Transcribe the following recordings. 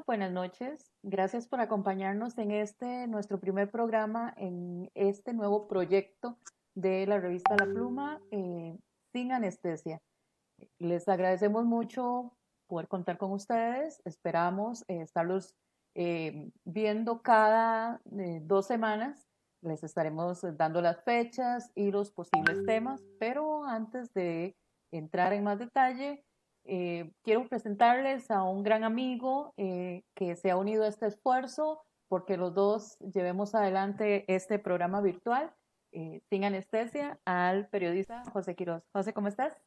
buenas noches. Gracias por acompañarnos en nuestro primer programa, en este nuevo proyecto de la revista La Pluma, Sin Anestesia. Les agradecemos mucho poder contar con ustedes. Esperamos estarlos viendo cada 2 semanas. Les estaremos dando las fechas y los posibles temas, pero antes de entrar en más detalle, quiero presentarles a un gran amigo que se ha unido a este esfuerzo porque los dos llevemos adelante este programa virtual sin anestesia, al periodista José Quiroz. José, ¿cómo estás?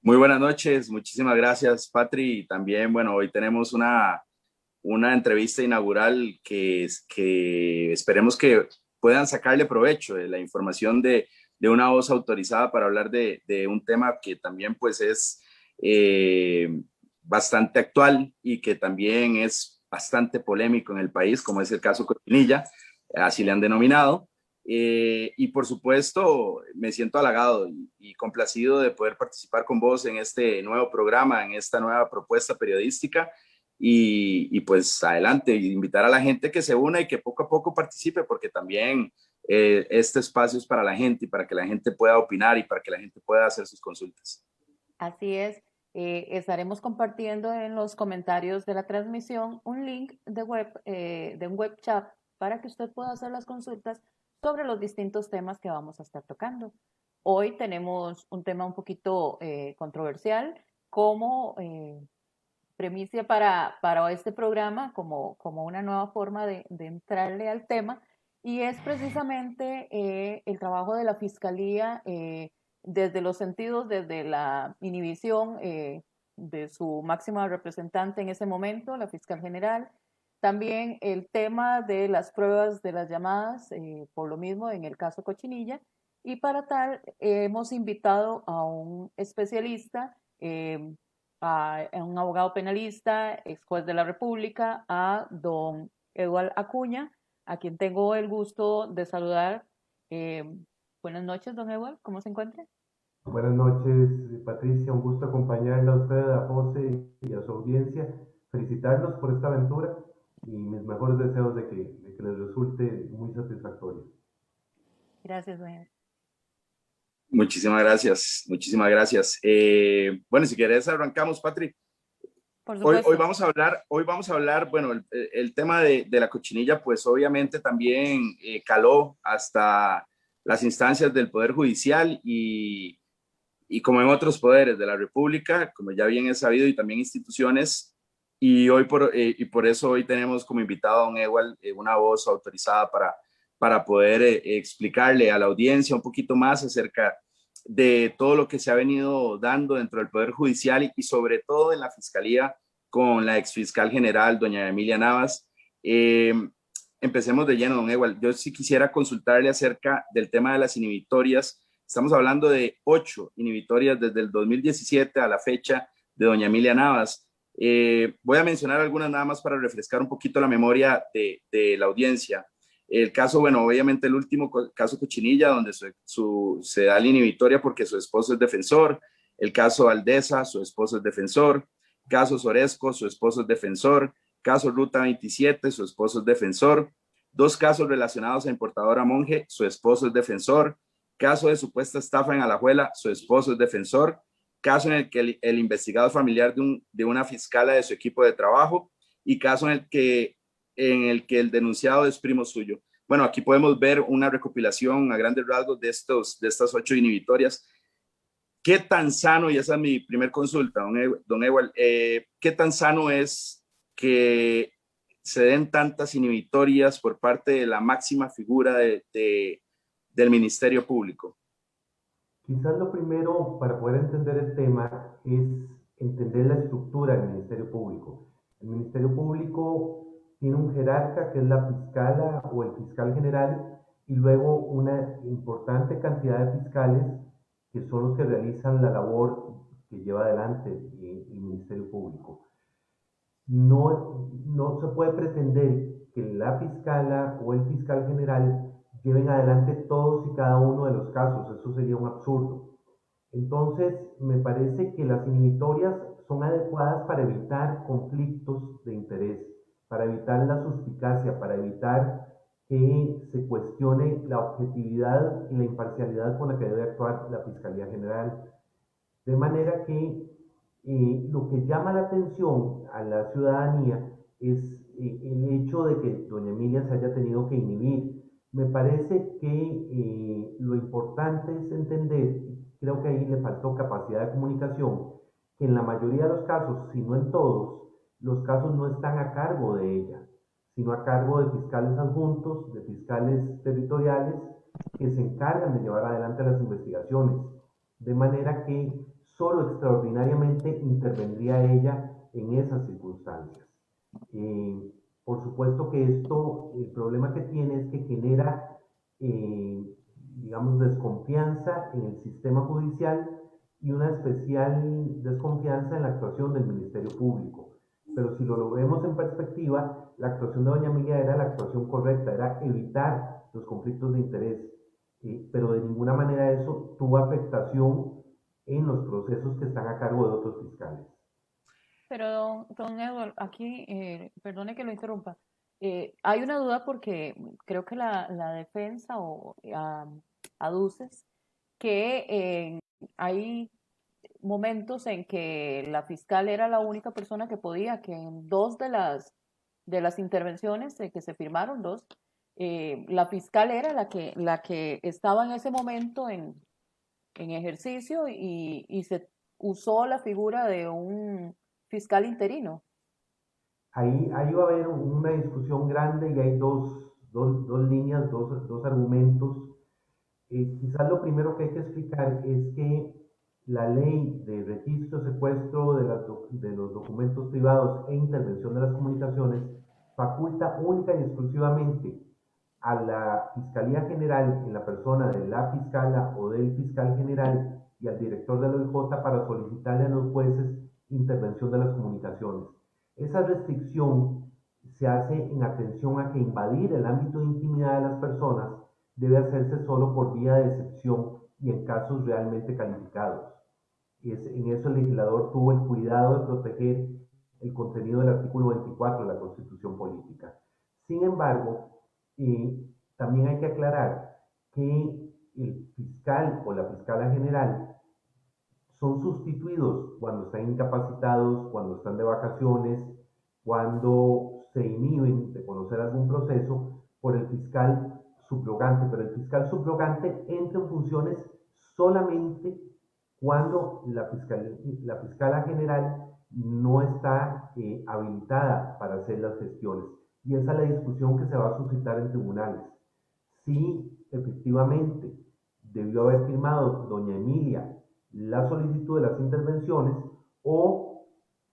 Muy buenas noches, muchísimas gracias, Patri. Y también, bueno, hoy tenemos una entrevista inaugural que esperemos que puedan sacarle provecho de la información de una voz autorizada para hablar de un tema que también pues es eh, bastante actual y que también es bastante polémico en el país, como es el caso Cochinilla, así le han denominado. Y por supuesto, me siento halagado y complacido de poder participar con vos en este nuevo programa, en esta nueva propuesta periodística. Y pues adelante, invitar a la gente que se una y que poco a poco participe, porque también este espacio es para la gente y para que la gente pueda opinar y para que la gente pueda hacer sus consultas. Así es, estaremos compartiendo en los comentarios de la transmisión un link de un web chat para que usted pueda hacer las consultas sobre los distintos temas que vamos a estar tocando. Hoy tenemos un tema un poquito controversial como premisa para este programa, como una nueva forma de entrarle al tema, y es precisamente el trabajo de la Fiscalía desde los sentidos, desde la inhibición de su máxima representante en ese momento, la fiscal general. También el tema de las pruebas de las llamadas, por lo mismo en el caso Cochinilla. Y para tal, hemos invitado a un especialista, a un abogado penalista, ex juez de la República, a don Eduardo Acuña, a quien tengo el gusto de saludar. Eh, Buenas noches, don Eduardo, ¿cómo se encuentra? Buenas noches, Patricia. Un gusto acompañarla a usted, a José y a su audiencia. Felicitarlos por esta aventura y mis mejores deseos de que les resulte muy satisfactorio. Gracias, don Eduardo. Muchísimas gracias, muchísimas gracias. Bueno, si querés arrancamos, Patri. Por Hoy supuesto. vamos a hablar, bueno, el tema de la cochinilla, pues obviamente también caló hasta las instancias del Poder Judicial y como en otros poderes de la República, como ya bien es sabido, y también instituciones. Y por eso hoy tenemos como invitado a don Ewald, una voz autorizada para poder explicarle a la audiencia un poquito más acerca de todo lo que se ha venido dando dentro del Poder Judicial y sobre todo en la Fiscalía con la exfiscal general, doña Emilia Navas. Eh, Empecemos de lleno, don Ewald. Yo sí quisiera consultarle acerca del tema de las inhibitorias. Estamos hablando de 8 inhibitorias desde el 2017 a la fecha de doña Emilia Navas. Voy a mencionar algunas nada más para refrescar un poquito la memoria de la audiencia. El caso, bueno, obviamente el último caso Cochinilla, donde se da la inhibitoria porque su esposo es defensor. El caso Aldesa, su esposo es defensor. Caso Soresco, su esposo es defensor. Caso Ruta 27, su esposo es defensor. 2 casos relacionados a importadora Monje, su esposo es defensor. Caso de supuesta estafa en Alajuela, su esposo es defensor. Caso en el que el investigado es familiar de una fiscala de su equipo de trabajo. Y caso en el que el denunciado es primo suyo. Bueno, aquí podemos ver una recopilación a grandes rasgos de estas 8 inhibitorias. ¿Qué tan sano, y esa es mi primer consulta, don Ewald, qué tan sano es que se den tantas inhibitorias por parte de la máxima figura del Ministerio Público? Quizás lo primero para poder entender el tema es entender la estructura del Ministerio Público. El Ministerio Público tiene un jerarca que es la fiscala o el fiscal general y luego una importante cantidad de fiscales que son los que realizan la labor que lleva adelante el Ministerio Público. No se puede pretender que la fiscala o el fiscal general lleven adelante todos y cada uno de los casos, eso sería un absurdo. Entonces, me parece que las inhibitorias son adecuadas para evitar conflictos de interés, para evitar la suspicacia, para evitar que se cuestione la objetividad y la imparcialidad con la que debe actuar la Fiscalía General. De manera que lo que llama la atención a la ciudadanía es el hecho de que doña Emilia se haya tenido que inhibir. Me parece que lo importante es entender, creo que ahí le faltó capacidad de comunicación, que en la mayoría de los casos, si no en todos, los casos no están a cargo de ella, sino a cargo de fiscales adjuntos, de fiscales territoriales, que se encargan de llevar adelante las investigaciones. De manera que solo extraordinariamente intervendría ella en esas circunstancias. Por supuesto que esto, el problema que tiene es que genera, digamos, desconfianza en el sistema judicial y una especial desconfianza en la actuación del Ministerio Público. Pero si lo vemos en perspectiva, la actuación de doña Emilia era la actuación correcta, era evitar los conflictos de interés, pero de ninguna manera eso tuvo afectación en los procesos que están a cargo de otros fiscales. Pero, don Edward, aquí, perdone que lo interrumpa, hay una duda porque creo que la defensa aduces que hay momentos en que la fiscal era la única persona que podía, que en dos de las intervenciones que se firmaron, dos, la fiscal era la que estaba en ese momento en ejercicio y se usó la figura de un fiscal interino. Ahí va a haber una discusión grande y hay dos líneas, dos argumentos. Quizás lo primero que hay que explicar es que la ley de registro, secuestro de los documentos privados e intervención de las comunicaciones faculta única y exclusivamente a la Fiscalía General, en la persona de la fiscala o del fiscal general, y al director de la OIJ para solicitarle a los jueces intervención de las comunicaciones. Esa restricción se hace en atención a que invadir el ámbito de intimidad de las personas debe hacerse solo por vía de excepción y en casos realmente calificados. En eso el legislador tuvo el cuidado de proteger el contenido del artículo 24 de la Constitución Política. Sin embargo, también hay que aclarar que el fiscal o la fiscala general son sustituidos cuando están incapacitados, cuando están de vacaciones, cuando se inhiben de conocer algún proceso por el fiscal subrogante, pero el fiscal subrogante entra en funciones solamente cuando la fiscala general no está habilitada para hacer las gestiones. Y esa es la discusión que se va a suscitar en tribunales. Si efectivamente debió haber firmado doña Emilia la solicitud de las intervenciones o,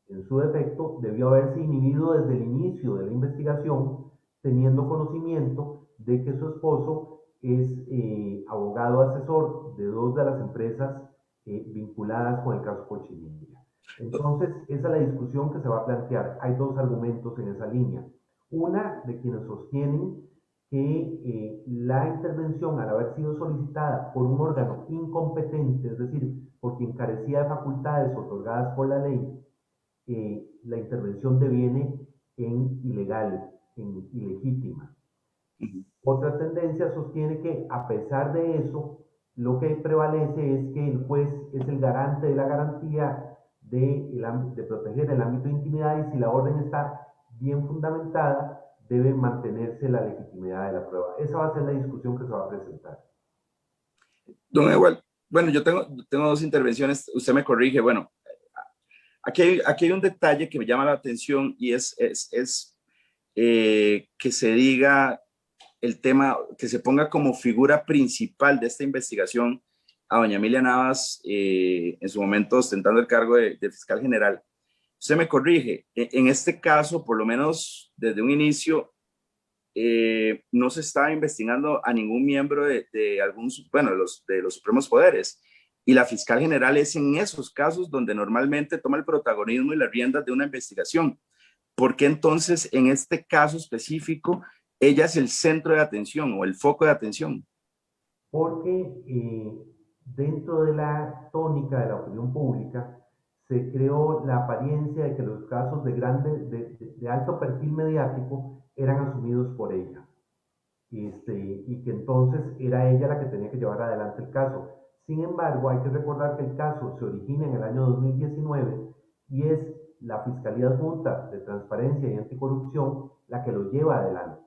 en su defecto, debió haberse inhibido desde el inicio de la investigación, teniendo conocimiento de que su esposo es abogado asesor de dos de las empresas vinculadas con el caso Cochinilla. Entonces, esa es la discusión que se va a plantear. Hay dos argumentos en esa línea. Una de quienes sostienen que la intervención, al haber sido solicitada por un órgano incompetente, es decir, por quien carecía de facultades otorgadas por la ley, la intervención deviene en ilegal, en ilegítima. Otra tendencia sostiene que, a pesar de eso, lo que prevalece es que el juez es el garante de la garantía de proteger el ámbito de intimidad, y si la orden está bien fundamentada, debe mantenerse la legitimidad de la prueba. Esa va a ser la discusión que se va a presentar. Don Ewald, bueno, yo tengo dos intervenciones, usted me corrige. Bueno, aquí hay un detalle que me llama la atención y es que se diga el tema, que se ponga como figura principal de esta investigación a doña Emilia Navas, en su momento ostentando el cargo de fiscal general. Usted me corrige, en este caso, por lo menos desde un inicio, no se está investigando a ningún miembro de algún, bueno, de los supremos poderes. Y la fiscal general es en esos casos donde normalmente toma el protagonismo y las riendas de una investigación. ¿Por qué entonces en este caso específico ella es el centro de atención o el foco de atención? Porque dentro de la tónica de la opinión pública se creó la apariencia de que los casos de alto perfil mediático eran asumidos por ella. Y que entonces era ella la que tenía que llevar adelante el caso. Sin embargo, hay que recordar que el caso se origina en el año 2019 y es la Fiscalía Adjunta de Transparencia y Anticorrupción la que lo lleva adelante.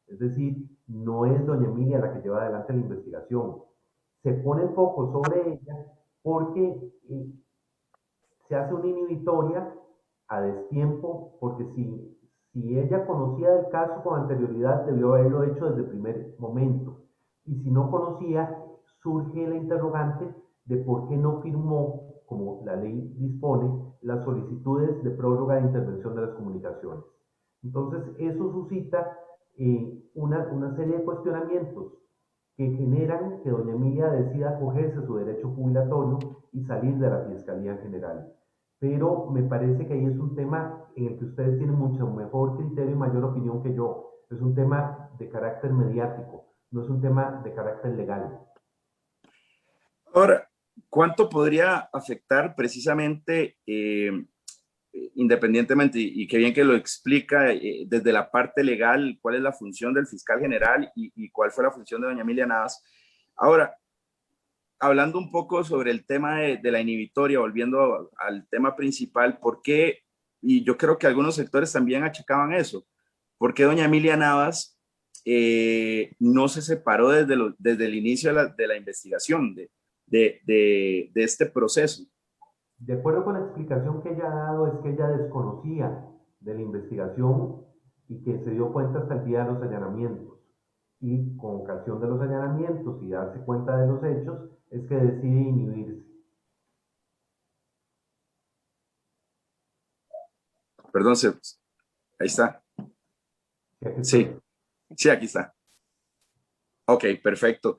Es decir, no es doña Emilia la que lleva adelante la investigación. Se pone el foco sobre ella porque se hace una inhibitoria a destiempo, porque si ella conocía del caso con anterioridad, debió haberlo hecho desde el primer momento. Y si no conocía, surge la interrogante de por qué no firmó, como la ley dispone, las solicitudes de prórroga de intervención de las comunicaciones. Entonces, eso suscita una serie de cuestionamientos que generan que doña Emilia decida acogerse su derecho jubilatorio y salir de la Fiscalía General. Pero me parece que ahí es un tema en el que ustedes tienen mucho mejor criterio y mayor opinión que yo. Es un tema de carácter mediático, no es un tema de carácter legal. Ahora, ¿cuánto podría afectar precisamente, independientemente, y qué bien que lo explica desde la parte legal, cuál es la función del fiscal general y cuál fue la función de doña Emilia Navas? Ahora, hablando un poco sobre el tema de la inhibitoria, volviendo al tema principal, ¿por qué? Y yo creo que algunos sectores también achacaban eso. ¿Por qué doña Emilia Navas no se separó desde el inicio de la investigación, de este proceso? De acuerdo con la explicación que ella ha dado, es que ella desconocía de la investigación y que se dio cuenta hasta el día de los allanamientos. Y con ocasión de los allanamientos y darse cuenta de los hechos, es que decide inhibirse. Perdón, ahí está. ¿Sí, aquí estoy? Sí, sí, aquí está. Ok, perfecto.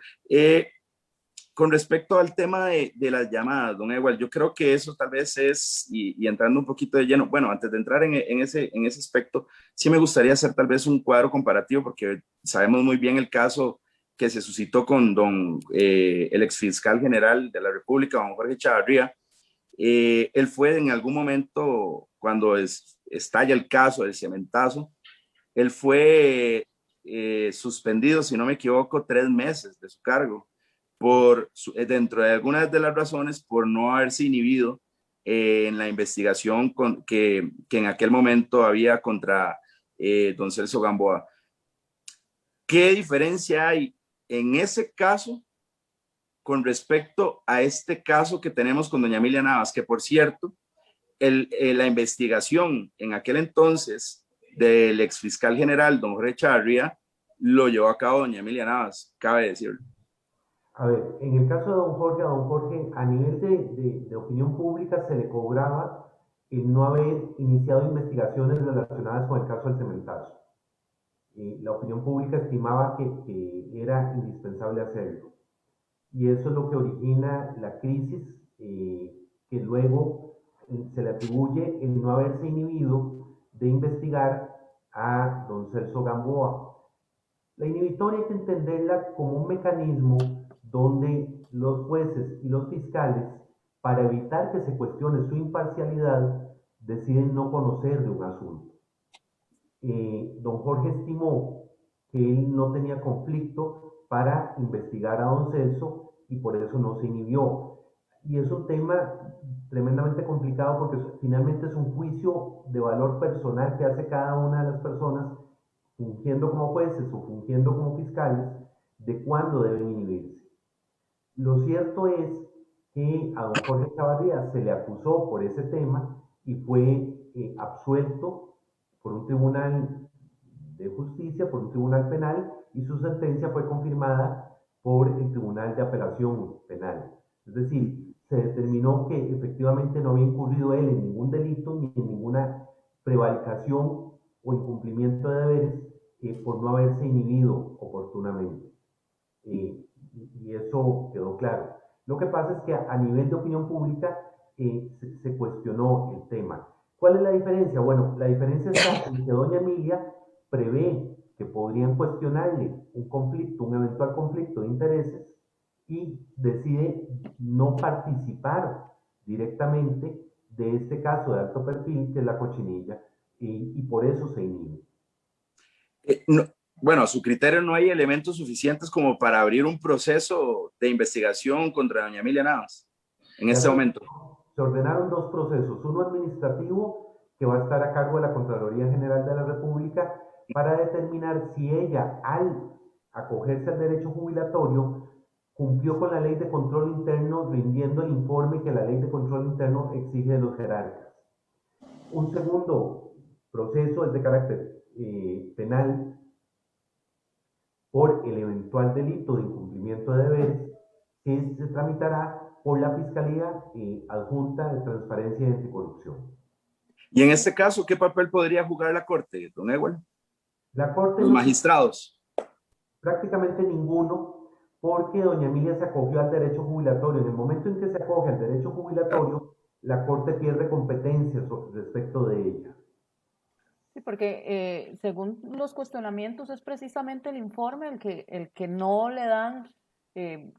Con respecto al tema de las llamadas, don Ewald, yo creo que eso tal vez es, y entrando un poquito de lleno, bueno, antes de entrar en ese aspecto, sí me gustaría hacer tal vez un cuadro comparativo, porque sabemos muy bien el caso que se suscitó con el exfiscal general de la República, don Jorge Chavarría. Él fue en algún momento, cuando estalla el caso del cementazo, él fue suspendido, si no me equivoco, 3 meses de su cargo dentro de algunas de las razones por no haberse inhibido en la investigación que en aquel momento había contra don Celso Gamboa. ¿Qué diferencia hay en ese caso con respecto a este caso que tenemos con doña Emilia Navas? Que por cierto, la investigación en aquel entonces del exfiscal general, don Jorge Chavarría, lo llevó a cabo doña Emilia Navas, cabe decirlo. A ver, en el caso de a don Jorge, a nivel de opinión pública se le cobraba el no haber iniciado investigaciones relacionadas con el caso del cementazo. La opinión pública estimaba que era indispensable hacerlo. Y eso es lo que origina la crisis que luego se le atribuye el no haberse inhibido de investigar a don Celso Gamboa. La inhibitoria hay que entenderla como un mecanismo donde los jueces y los fiscales, para evitar que se cuestione su imparcialidad, deciden no conocer de un asunto. Don Jorge estimó que él no tenía conflicto para investigar a don Celso y por eso no se inhibió. Y es un tema tremendamente complicado porque finalmente es un juicio de valor personal que hace cada una de las personas fungiendo como jueces o fungiendo como fiscales de cuándo deben inhibirse. Lo cierto es que a don Jorge Chavarría se le acusó por ese tema y fue absuelto por un tribunal de justicia, por un tribunal penal, y su sentencia fue confirmada por el Tribunal de Apelación Penal. Es decir, se determinó que efectivamente no había incurrido él en ningún delito ni en ninguna prevaricación o incumplimiento de deberes por no haberse inhibido oportunamente. Y eso quedó claro. Lo que pasa es que a nivel de opinión pública se cuestionó el tema. ¿Cuál es la diferencia? Bueno, la diferencia está en que doña Emilia prevé que podrían cuestionarle un conflicto, un eventual conflicto de intereses y decide no participar directamente de este caso de alto perfil, que es la cochinilla, y por eso se inhibe. Bueno, a su criterio no hay elementos suficientes como para abrir un proceso de investigación contra doña Emilia Navas en Ya este momento. se ordenaron dos procesos, uno administrativo que va a estar a cargo de la Contraloría General de la República para determinar si ella, al acogerse al derecho jubilatorio, cumplió con la ley de control interno, rindiendo el informe que la ley de control interno exige de los jerarcas. Un segundo proceso es de carácter penal por el eventual delito de incumplimiento de deberes que se tramitará por la Fiscalía Adjunta de Transparencia y Anticorrupción. Y en este caso, ¿qué papel podría jugar la Corte, don Ewell? La Corte Los no, magistrados. prácticamente ninguno, porque doña Emilia se acogió al derecho jubilatorio. En el momento en que se acoge al derecho jubilatorio, la Corte pierde competencias respecto de ella. Sí, porque según los cuestionamientos es precisamente el informe el que no le dan, eh,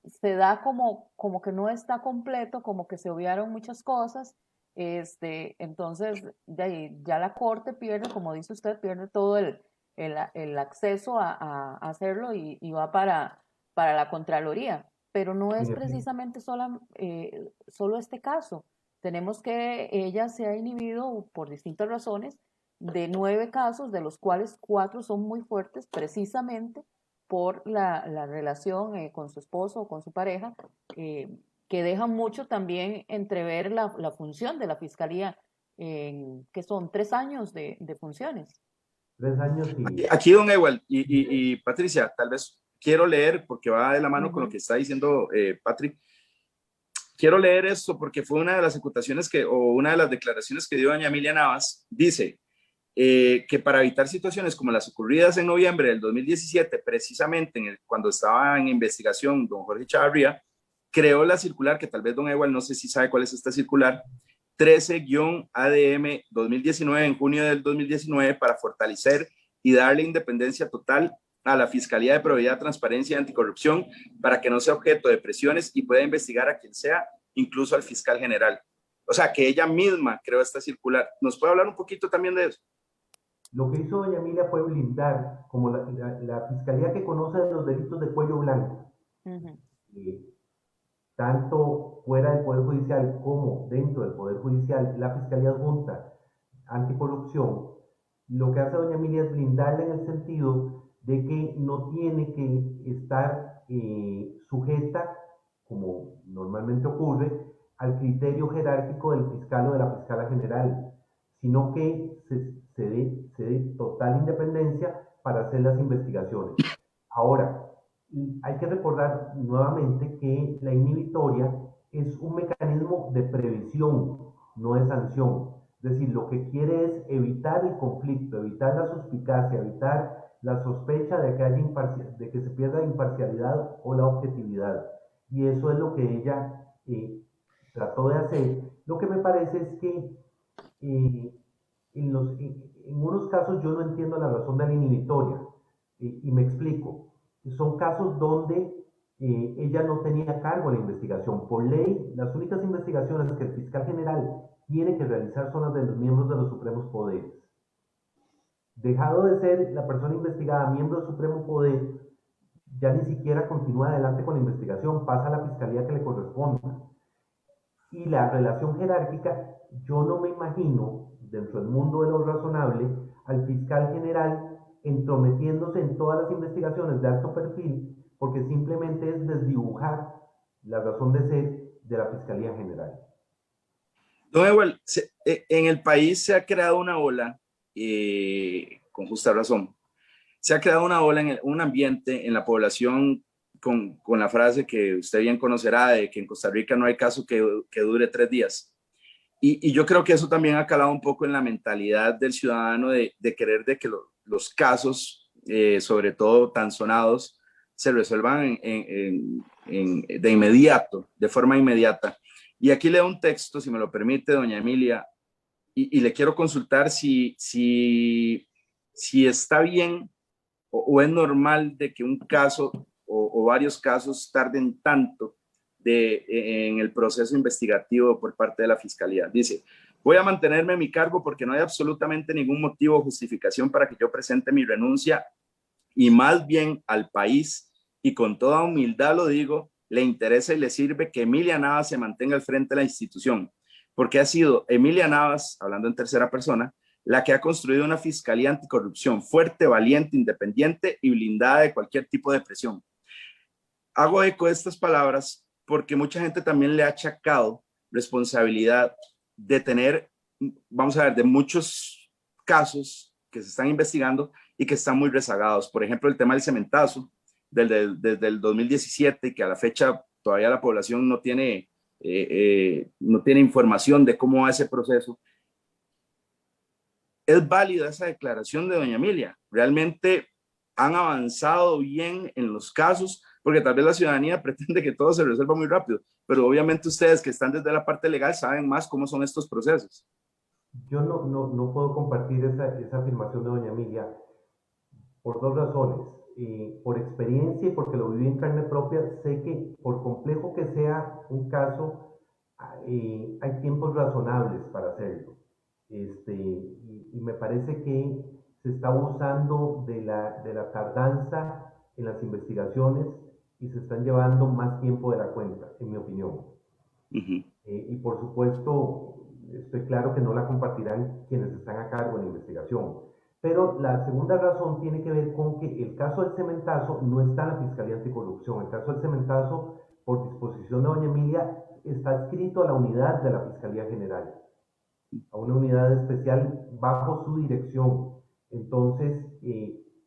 se da como que no está completo, como que se obviaron muchas cosas. Entonces, de ahí, ya la Corte pierde, como dice usted, pierde todo el acceso a hacerlo y va para la Contraloría. Pero no es precisamente solo este caso. Tenemos que ella se ha inhibido por distintas razones de 9 casos, de los cuales 4 son muy fuertes, precisamente por la relación con su esposo o con su pareja, que deja mucho también entrever la función de la fiscalía, que son 3 años de funciones. 3 años Aquí don Ewell y Patricia, tal vez quiero leer, porque va de la mano con lo Uh-huh. que está diciendo Patrick. Quiero leer esto porque fue una de las imputaciones o una de las declaraciones que dio doña Emilia Navas. Dice que para evitar situaciones como las ocurridas en noviembre del 2017, precisamente cuando estaba en investigación don Jorge Chavarría, creó la circular, que tal vez don Ewell no sé si sabe cuál es esta circular, 13-ADM 2019, en junio del 2019, para fortalecer y darle independencia total a la Fiscalía de Probidad, Transparencia y Anticorrupción para que no sea objeto de presiones y pueda investigar a quien sea, incluso al fiscal general. O sea, que ella misma creó esta circular. ¿Nos puede hablar un poquito también de eso? Lo que hizo doña Emilia fue blindar como la fiscalía que conoce de los delitos de cuello blanco, Uh-huh. eh, tanto fuera del Poder Judicial como dentro del Poder Judicial, la Fiscalía Adjunta Anticorrupción, lo que hace doña Emilia es blindarla en el sentido de que no tiene que estar sujeta, como normalmente ocurre, al criterio jerárquico del fiscal o de la fiscala general, sino que se dé total independencia para hacer las investigaciones. Ahora, hay que recordar nuevamente que la inhibitoria es un mecanismo de previsión, no de sanción. Es decir, lo que quiere es evitar el conflicto, evitar la suspicacia, evitar la sospecha de que, de que se pierda la imparcialidad o la objetividad. Y eso es lo que ella trató de hacer. Lo que me parece es que en unos casos yo no entiendo la razón de la inhibitoria, y me explico. Son casos donde ella no tenía cargo de la investigación. Por ley, las únicas investigaciones que el fiscal general tiene que realizar son las de los miembros de los supremos poderes. Dejado de ser la persona investigada miembro del supremo poder, ya ni siquiera continúa adelante con la investigación, pasa a la fiscalía que le corresponda. Y la relación jerárquica, yo no me imagino, dentro del mundo de lo razonable, al fiscal general entrometiéndose en todas las investigaciones de alto perfil, porque simplemente es desdibujar la razón de ser de la Fiscalía General. Don Ewell, en el país se ha creado una ola, con justa razón, se ha creado una ola en un ambiente en la población con la frase que usted bien conocerá de que en Costa Rica no hay caso que dure 3 días. Y yo creo que eso también ha calado un poco en la mentalidad del ciudadano de querer de que los casos, sobre todo tan sonados, se resuelvan de inmediato, de forma inmediata. Y aquí leo un texto, si me lo permite, doña Emilia, y le quiero consultar si está bien o es normal de que un caso o varios casos tarden tanto en el proceso investigativo por parte de la Fiscalía. Dice, voy a mantenerme en mi cargo porque no hay absolutamente ningún motivo o justificación para que yo presente mi renuncia y más bien al país, y con toda humildad lo digo, le interesa y le sirve que Emilia Navas se mantenga al frente de la institución, porque ha sido Emilia Navas, hablando en tercera persona, la que ha construido una fiscalía anticorrupción fuerte, valiente, independiente y blindada de cualquier tipo de presión. Hago eco de estas palabras porque mucha gente también le ha achacado responsabilidad de tener, vamos a ver, de muchos casos que se están investigando y que están muy rezagados. Por ejemplo, el tema del cementazo desde el 2017 y que a la fecha todavía la población no tiene información de cómo va ese proceso. ¿Es válida esa declaración de doña Emilia? ¿Realmente han avanzado bien en los casos? Porque tal vez la ciudadanía pretende que todo se resuelva muy rápido, pero obviamente ustedes que están desde la parte legal saben más cómo son estos procesos. Yo no puedo compartir esa afirmación de doña Emilia por dos razones. Por experiencia y porque lo viví en carne propia, sé que por complejo que sea un caso, hay tiempos razonables para hacerlo. Y me parece que se está abusando de la tardanza en las investigaciones y se están llevando más tiempo de la cuenta, en mi opinión. Uh-huh. Y por supuesto, estoy claro que no la compartirán quienes están a cargo de la investigación. Pero la segunda razón tiene que ver con que el caso del cementazo no está en la Fiscalía Anticorrupción. El caso del cementazo, por disposición de doña Emilia, está adscrito a la unidad de la Fiscalía General, a una unidad especial bajo su dirección. Entonces,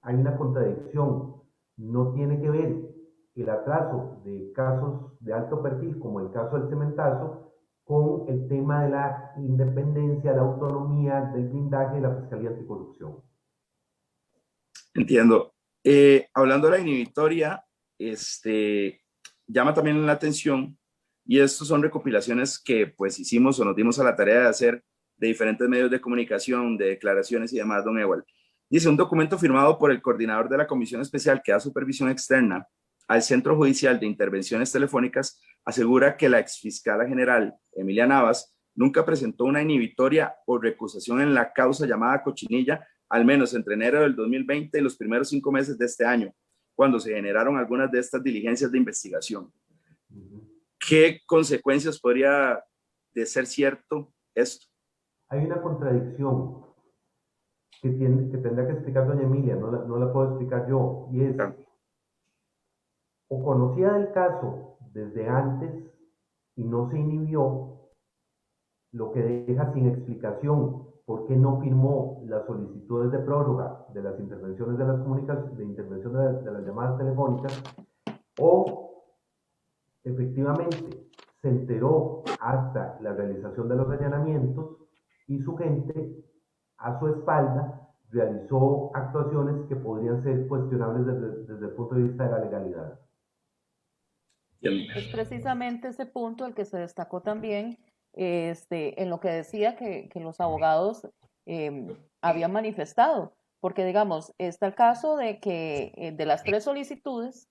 hay una contradicción. No tiene que ver el atraso de casos de alto perfil, como el caso del cementazo, con el tema de la independencia, la autonomía, del blindaje de la Fiscalía Anticorrupción. Entiendo. Hablando de la inhibitoria, llama también la atención, y estos son recopilaciones que pues hicimos o nos dimos a la tarea de hacer de diferentes medios de comunicación, de declaraciones y demás, don Ewald. Dice, un documento firmado por el coordinador de la Comisión Especial que da supervisión externa al Centro Judicial de Intervenciones Telefónicas asegura que la exfiscala general Emilia Navas nunca presentó una inhibitoria o recusación en la causa llamada Cochinilla, al menos entre enero del 2020 y los primeros 5 meses de este año, cuando se generaron algunas de estas diligencias de investigación. ¿Qué consecuencias podría de ser cierto esto? Hay una contradicción que tendrá que explicar doña Emilia, no la puedo explicar yo, y es, Claro. o conocía del caso desde antes y no se inhibió, lo que deja sin explicación por qué no firmó las solicitudes de prórroga de las intervenciones de las comunicaciones, de intervención de las llamadas telefónicas, o efectivamente se enteró hasta la realización de los allanamientos y su gente a su espalda realizó actuaciones que podrían ser cuestionables desde el punto de vista de la legalidad. Es precisamente ese punto el que se destacó también en lo que decía que los abogados habían manifestado, porque digamos, está el caso de que de las 3 solicitudes,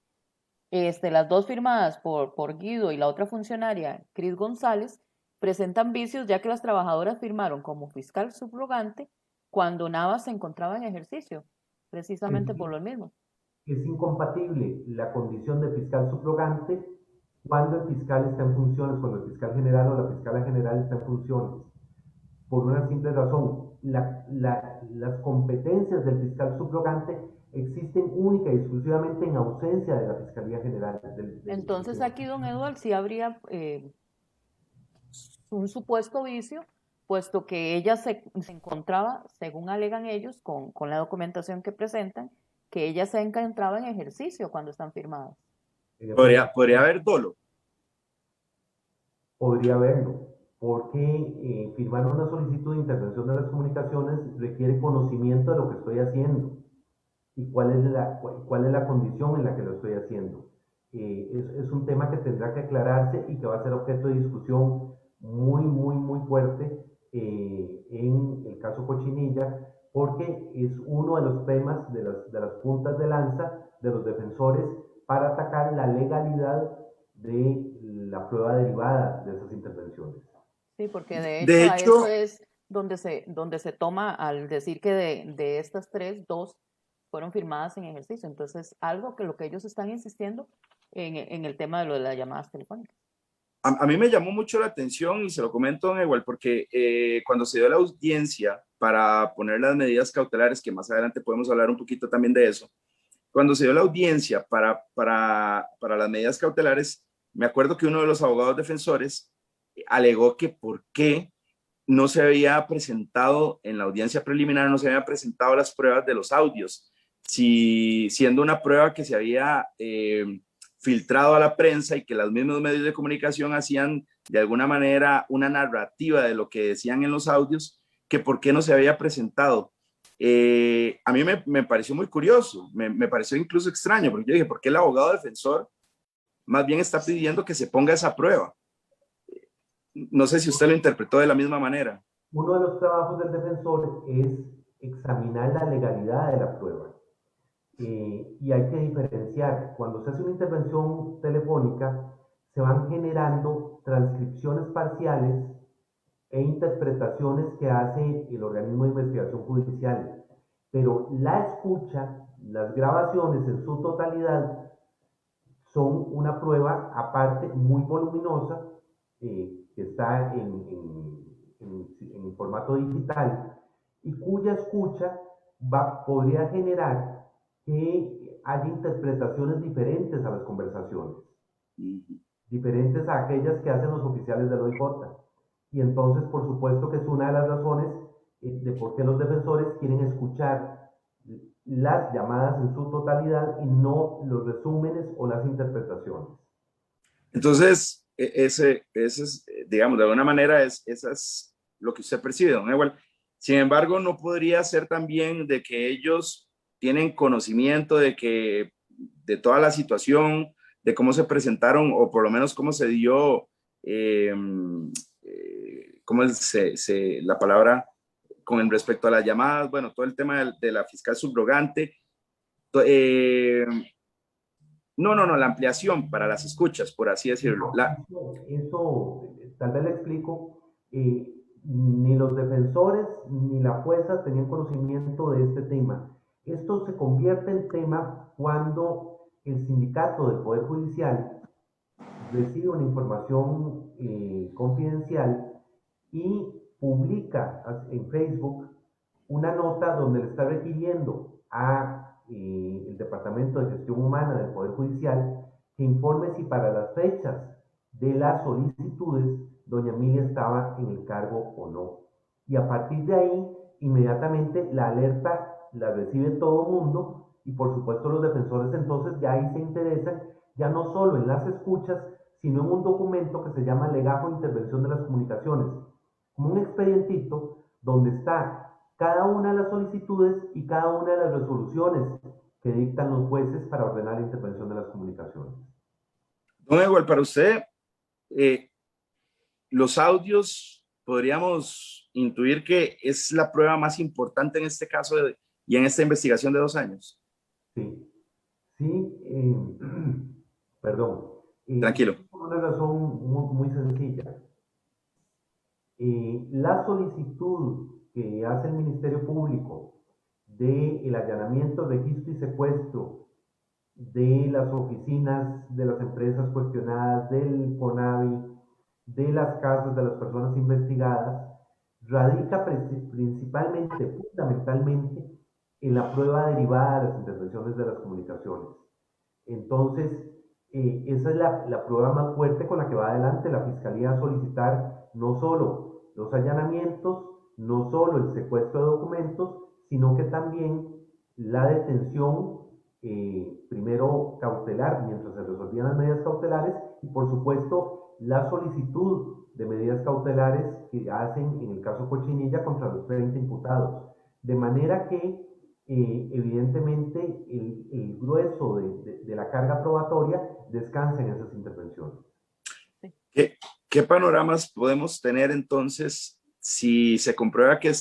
las 2 firmadas por Guido y la otra funcionaria, Cris González, presentan vicios ya que las trabajadoras firmaron como fiscal subrogante cuando Navas se encontraba en ejercicio, precisamente por lo mismo. Es incompatible la condición de fiscal subrogante cuando el fiscal está en funciones, cuando el fiscal general o la fiscala general está en funciones. Por una simple razón, las competencias del fiscal subrogante existen única y exclusivamente en ausencia de la Fiscalía General. Entonces aquí, don Eduardo, sí habría un supuesto vicio, puesto que ella se encontraba, según alegan ellos, con la documentación que presentan, que ella se encontraba en ejercicio cuando están firmadas. ¿Podría haber dolo? Podría haberlo, porque firmar una solicitud de intervención de las comunicaciones requiere conocimiento de lo que estoy haciendo y cuál es la condición en la que lo estoy haciendo. Es un tema que tendrá que aclararse y que va a ser objeto de discusión muy fuerte en el caso Cochinilla, porque es uno de los temas de las puntas de lanza de los defensores para atacar la legalidad de la prueba derivada de esas intervenciones. Sí, porque de hecho De a eso hecho, es donde se toma al decir que de estas tres, dos fueron firmadas en ejercicio. Entonces, algo que lo que ellos están insistiendo en el tema de lo de las llamadas telefónicas. a mí me llamó mucho la atención y se lo comento, don Igual, porque cuando se dio la audiencia para poner las medidas cautelares, que más adelante podemos hablar un poquito también de eso, cuando se dio la audiencia para las medidas cautelares, me acuerdo que uno de los abogados defensores alegó que por qué no se había presentado en la audiencia preliminar, no se habían presentado las pruebas de los audios, si siendo una prueba que se había filtrado a la prensa y que los mismos medios de comunicación hacían de alguna manera una narrativa de lo que decían en los audios, que por qué no se había presentado. A mí me pareció muy curioso, me pareció incluso extraño, porque yo dije, ¿por qué el abogado defensor más bien está pidiendo que se ponga esa prueba? No sé si usted lo interpretó de la misma manera. Uno de los trabajos del defensor es examinar la legalidad de la prueba. Y hay que diferenciar, cuando se hace una intervención telefónica, se van generando transcripciones parciales e interpretaciones que hace el organismo de investigación judicial. Pero la escucha, las grabaciones en su totalidad, son una prueba aparte muy voluminosa que está en formato digital y cuya escucha podría generar que haya interpretaciones diferentes a las conversaciones, diferentes a aquellas que hacen los oficiales del OIJ. Y entonces, por supuesto que es una de las razones de por qué los defensores quieren escuchar las llamadas en su totalidad y no los resúmenes o las interpretaciones. Entonces, ese es, digamos, de alguna manera, esa es lo que usted percibe, don Ewell. Sin embargo, no podría ser también de que ellos tienen conocimiento de toda la situación, de cómo se presentaron, o por lo menos cómo se dio, cómo la palabra con respecto a las llamadas, bueno, todo el tema de la fiscal subrogante. No, la ampliación para las escuchas, por así decirlo. Eso tal vez le explico. Ni los defensores ni la jueza tenían conocimiento de este tema. Esto se convierte en tema cuando el sindicato del Poder Judicial recibe una información confidencial y publica en Facebook una nota donde le está requiriendo a el Departamento de Gestión Humana del Poder Judicial que informe si para las fechas de las solicitudes doña Emilia estaba en el cargo o no. Y a partir de ahí, inmediatamente la alerta la recibe todo el mundo y por supuesto los defensores entonces ya ahí se interesan ya no solo en las escuchas, sino en un documento que se llama Legajo de Intervención de las Comunicaciones, como un expedientito donde está cada una de las solicitudes y cada una de las resoluciones que dictan los jueces para ordenar la intervención de las comunicaciones. Don Ewell, para usted, los audios podríamos intuir que es la prueba más importante en este caso y en esta investigación de 2 años. Sí, perdón. Tranquilo. Por una razón muy sencilla. La solicitud que hace el Ministerio Público del allanamiento, registro y secuestro de las oficinas de las empresas cuestionadas, del FONAVI, de las casas de las personas investigadas, radica principalmente, fundamentalmente, en la prueba derivada de las intervenciones de las comunicaciones. Entonces, esa es la prueba más fuerte con la que va adelante la Fiscalía a solicitar no solo los allanamientos, no solo el secuestro de documentos, sino que también la detención, primero cautelar, mientras se resolvían las medidas cautelares, y por supuesto la solicitud de medidas cautelares que hacen en el caso Cochinilla contra los 30 imputados. De manera que evidentemente el grueso de la carga probatoria descansa en esas intervenciones. ¿Qué panoramas podemos tener entonces si se comprueba que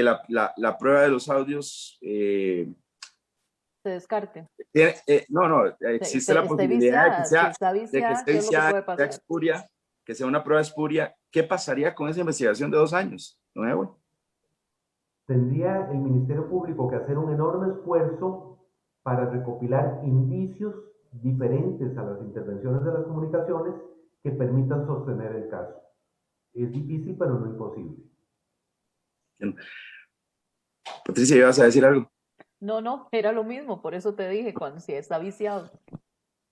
la prueba de los audios se descarte. No, existe la Esté posibilidad viciada. Si está de que viciada, esté ¿qué es lo que viciada, puede que sea pasar? espuria, que sea una prueba espuria. ¿Qué pasaría con esa investigación de 2 años? ¿No, Edwin? Tendría el Ministerio Público que hacer un enorme esfuerzo para recopilar indicios diferentes a las intervenciones de las comunicaciones que permitan sostener el caso. Es difícil, pero no imposible. Patricia, ¿ibas a decir algo? No, era lo mismo, por eso te dije, cuando si está viciado.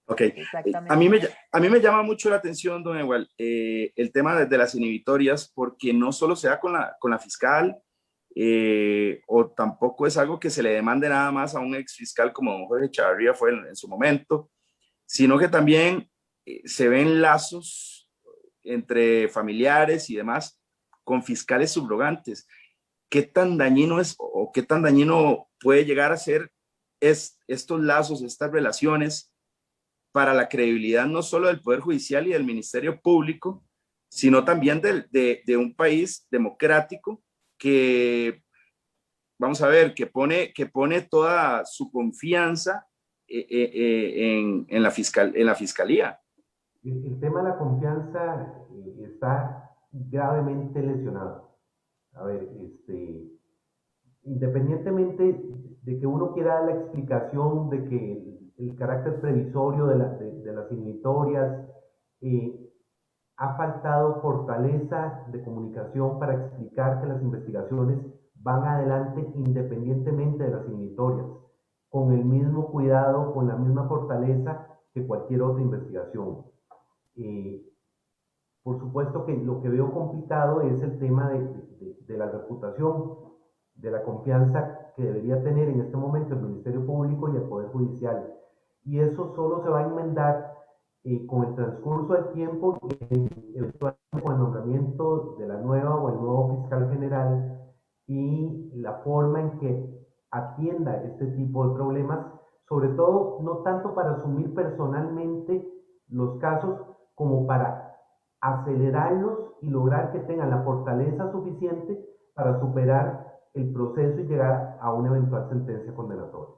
Ok. Exactamente. A mí me llama mucho la atención, don Ewald, el tema de las inhibitorias, porque no solo se da con la fiscal, o tampoco es algo que se le demande nada más a un ex fiscal como don Jorge Chavarría fue en su momento, sino que también se ven lazos entre familiares y demás con fiscales subrogantes. ¿Qué tan dañino es o qué tan dañino puede llegar a ser estos lazos, estas relaciones para la credibilidad no solo del Poder Judicial y del Ministerio Público, sino también de un país democrático que, vamos a ver, que pone toda su confianza en la fiscalía? El tema de la confianza está gravemente lesionado. A ver, independientemente de que uno quiera dar la explicación de que el carácter previsorio de las inhibitorias, ha faltado fortaleza de comunicación para explicar que las investigaciones van adelante independientemente de las inhibitorias, con el mismo cuidado, con la misma fortaleza que cualquier otra investigación. Eh, por supuesto que lo que veo complicado es el tema de la reputación, de la confianza que debería tener en este momento el Ministerio Público y el Poder Judicial. Y eso solo se va a enmendar con el transcurso del tiempo y eventualmente con el nombramiento de la nueva o el nuevo fiscal general y la forma en que atienda este tipo de problemas, sobre todo no tanto para asumir personalmente los casos como para acelerarlos y lograr que tengan la fortaleza suficiente para superar el proceso y llegar a una eventual sentencia condenatoria.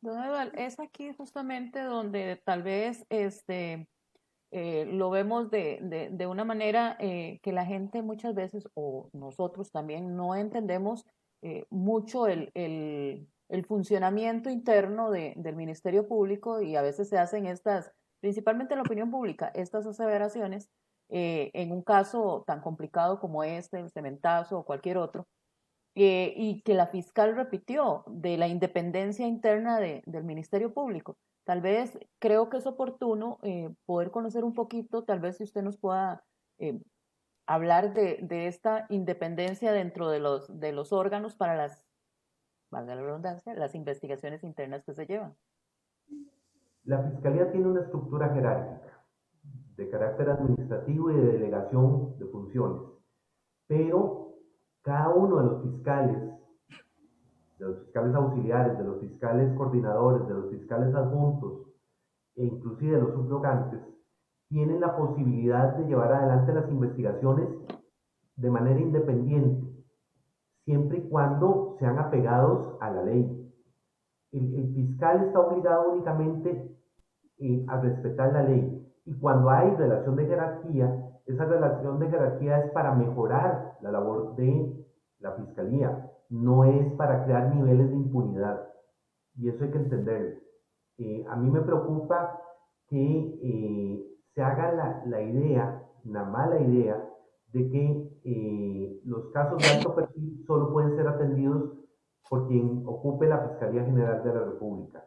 Don Eduardo, es aquí justamente donde tal vez lo vemos de una manera que la gente muchas veces, o nosotros también, no entendemos mucho el funcionamiento interno del Ministerio Público y a veces se hacen estas, principalmente en la opinión pública, estas aseveraciones en un caso tan complicado como este, el cementazo o cualquier otro, y que la fiscal repitió de la independencia interna del Ministerio Público. Tal vez creo que es oportuno poder conocer un poquito, tal vez si usted nos pueda hablar de esta independencia dentro de los órganos para las, valga la redundancia, las investigaciones internas que se llevan. La Fiscalía tiene una estructura jerárquica de carácter administrativo y de delegación de funciones, pero cada uno de los fiscales auxiliares, de los fiscales coordinadores, de los fiscales adjuntos e inclusive de los subrogantes, tienen la posibilidad de llevar adelante las investigaciones de manera independiente, siempre y cuando sean apegados a la ley. El fiscal está obligado únicamente a respetar la ley. Y cuando hay relación de jerarquía, esa relación de jerarquía es para mejorar la labor de la fiscalía, no es para crear niveles de impunidad. Y eso hay que entenderlo. A mí me preocupa que se haga la idea, la mala idea, de que los casos de alto perfil solo pueden ser atendidos por quien ocupe la Fiscalía General de la República.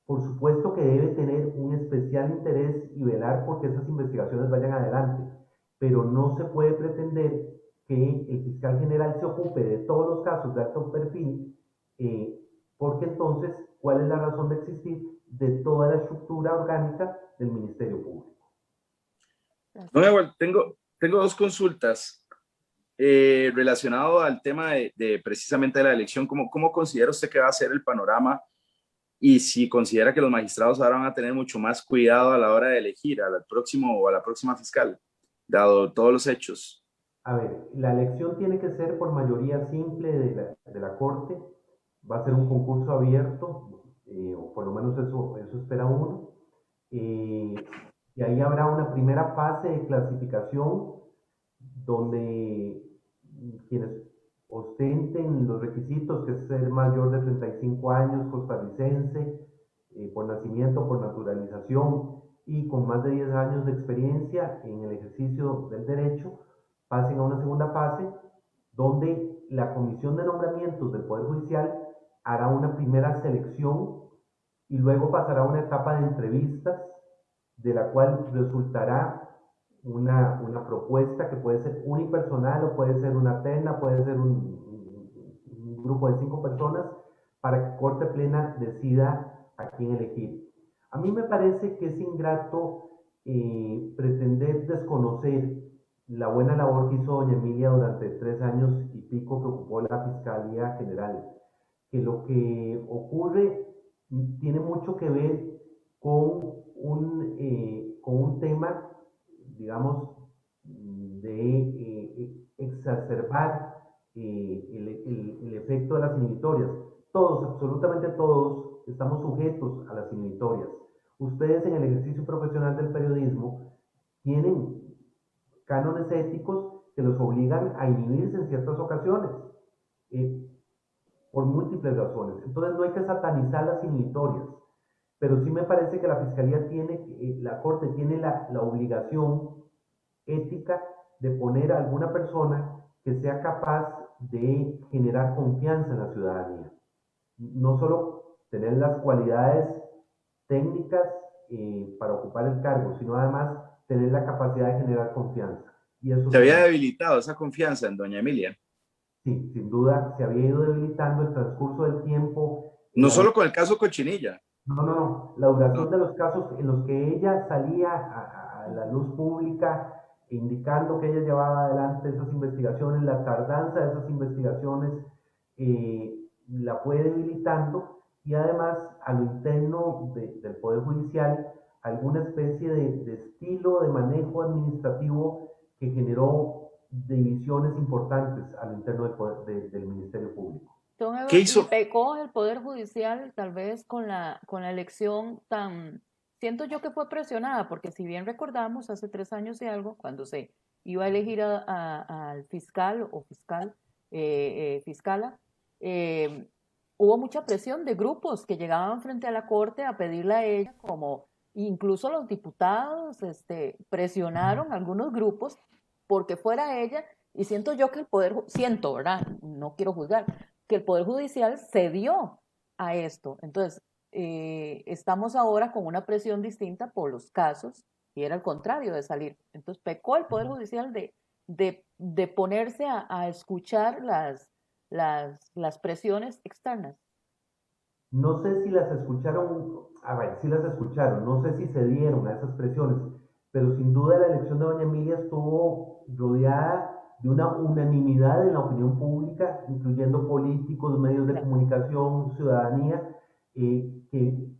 Por supuesto que debe tener un especial interés y velar porque esas investigaciones vayan adelante, pero no se puede pretender que el fiscal general se ocupe de todos los casos de alto perfil, porque entonces, ¿cuál es la razón de existir de toda la estructura orgánica del Ministerio Público? No, igual, tengo dos consultas relacionado al tema de precisamente de la elección. ¿Cómo considera usted que va a ser el panorama y si considera que los magistrados ahora van a tener mucho más cuidado a la hora de elegir al próximo o a la próxima fiscal, dado todos los hechos? A ver, la elección tiene que ser por mayoría simple de la Corte, va a ser un concurso abierto, o por lo menos eso espera uno. Eh, y ahí habrá una primera fase de clasificación donde quienes ostenten los requisitos, que es ser mayor de 35 años, costarricense, por nacimiento, por naturalización y con más de 10 años de experiencia en el ejercicio del derecho, pasen a una segunda fase donde la Comisión de Nombramientos del Poder Judicial hará una primera selección y luego pasará a una etapa de entrevistas de la cual resultará una propuesta que puede ser unipersonal o puede ser una terna, puede ser un grupo de 5 personas para que Corte Plena decida a quién elegir. A mí me parece que es ingrato pretender desconocer la buena labor que hizo doña Emilia durante 3 años y pico que ocupó la Fiscalía General, que lo que ocurre tiene mucho que ver con un tema, digamos, de exacerbar el efecto de las inhibitorias. Todos, absolutamente todos, estamos sujetos a las inhibitorias. Ustedes en el ejercicio profesional del periodismo tienen cánones éticos que los obligan a inhibirse en ciertas ocasiones, eh, por múltiples razones. Entonces no hay que satanizar las inhibitorias, pero sí me parece que la Fiscalía tiene, la Corte tiene la obligación ética de poner a alguna persona que sea capaz de generar confianza en la ciudadanía. No solo tener las cualidades técnicas para ocupar el cargo, sino además tener la capacidad de generar confianza. Y eso Se se había da. debilitado esa confianza en doña Emilia, Sí, sin duda se había ido debilitando el transcurso del tiempo, no la, solo con el caso Cochinilla, la duración ¿no? de los casos en los que ella salía a la luz pública, indicando que ella llevaba adelante esas investigaciones, la tardanza de esas investigaciones eh, la fue debilitando y además a lo interno del Poder Judicial alguna especie de estilo de manejo administrativo que generó divisiones importantes a lo interno del Ministerio Público. Don ¿Qué Edward, y hizo? pecó el Poder Judicial tal vez con la elección tan, siento yo que fue presionada, porque si bien recordamos hace 3 años y algo, cuando se iba a elegir al fiscal o fiscala, eh, hubo mucha presión de grupos que llegaban frente a la Corte a pedirle a ella, como incluso los diputados presionaron a algunos grupos porque fuera ella, y siento yo que siento, ¿verdad? No quiero juzgar, que el Poder Judicial cedió a esto. Entonces, estamos ahora con una presión distinta por los casos y era al contrario de salir. Entonces, pecó el Poder Judicial de ponerse a escuchar las presiones externas. No sé si las escucharon, a ver, si las escucharon, no sé si se dieron a esas presiones, pero sin duda la elección de doña Emilia estuvo rodeada de una unanimidad en la opinión pública, incluyendo políticos, medios de Claro. comunicación, ciudadanía, que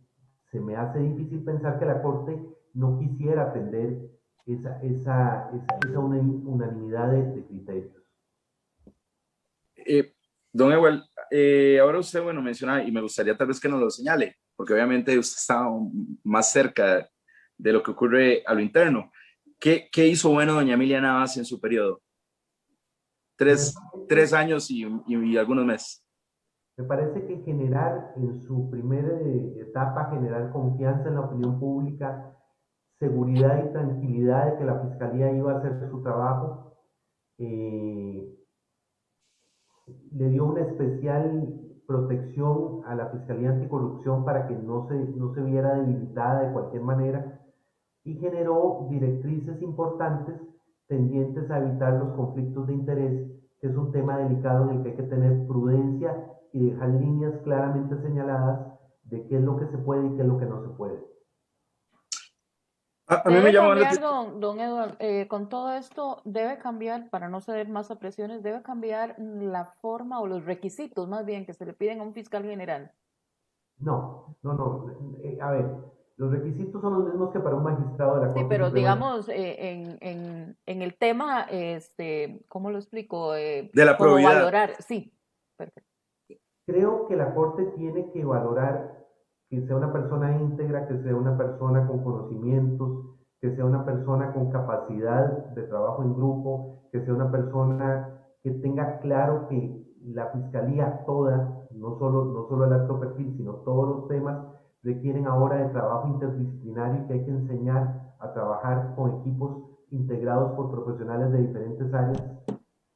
se me hace difícil pensar que la Corte no quisiera atender esa unanimidad de criterios. Eh, don Ewell, ahora usted, bueno, menciona, y me gustaría tal vez que nos lo señale, porque obviamente usted está más cerca de lo que ocurre a lo interno. ¿Qué hizo bueno doña Emilia Navas en su periodo? Me Tres parece, años y algunos meses. Me parece que generar en su primera etapa, generar confianza en la opinión pública, seguridad y tranquilidad de que la Fiscalía iba a hacer su trabajo, eh, le dio una especial protección a la Fiscalía Anticorrupción para que no se viera debilitada de cualquier manera y generó directrices importantes tendientes a evitar los conflictos de interés, que es un tema delicado en el que hay que tener prudencia y dejar líneas claramente señaladas de qué es lo que se puede y qué es lo que no se puede. A mí me Debe llamó la cambiar, atención. don Edward, con todo esto, debe cambiar, para no ceder más a presiones, debe cambiar la forma o los requisitos más bien que se le piden a un fiscal general. No, no, no. A ver, los requisitos son los mismos que para un magistrado de la Sí, Corte pero Suprema. digamos, en el tema, ¿cómo lo explico? De la ¿Cómo probidad. valorar? Sí, perfecto. Creo que la Corte tiene que valorar. que sea una persona íntegra, que sea una persona con conocimientos, que sea una persona con capacidad de trabajo en grupo, que sea una persona que tenga claro que la fiscalía toda, no solo el alto perfil, sino todos los temas requieren ahora de trabajo interdisciplinario y que hay que enseñar a trabajar con equipos integrados por profesionales de diferentes áreas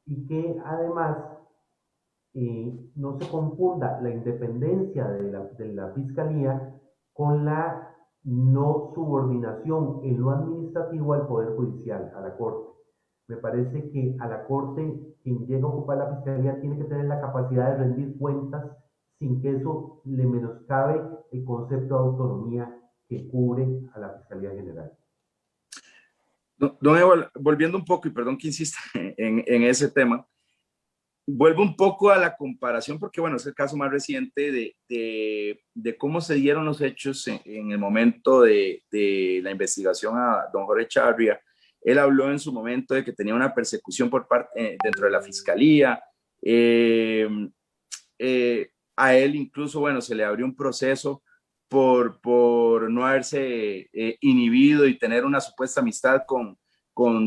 y que además no se confunda la independencia de la fiscalía con la no subordinación en lo administrativo al Poder Judicial, a la Corte. Me parece que a la Corte, quien llega a ocupar la fiscalía tiene que tener la capacidad de rendir cuentas sin que eso le menoscabe el concepto de autonomía que cubre a la Fiscalía General. Don Evo, volviendo un poco, y perdón que insista en ese tema, vuelvo un poco a la comparación, porque bueno, es el caso más reciente de cómo se dieron los hechos en el momento de la investigación a don Jorge Chavarría. Él habló en su momento de que tenía una persecución por parte dentro de la fiscalía. A él incluso, bueno, se le abrió un proceso por no haberse inhibido y tener una supuesta amistad con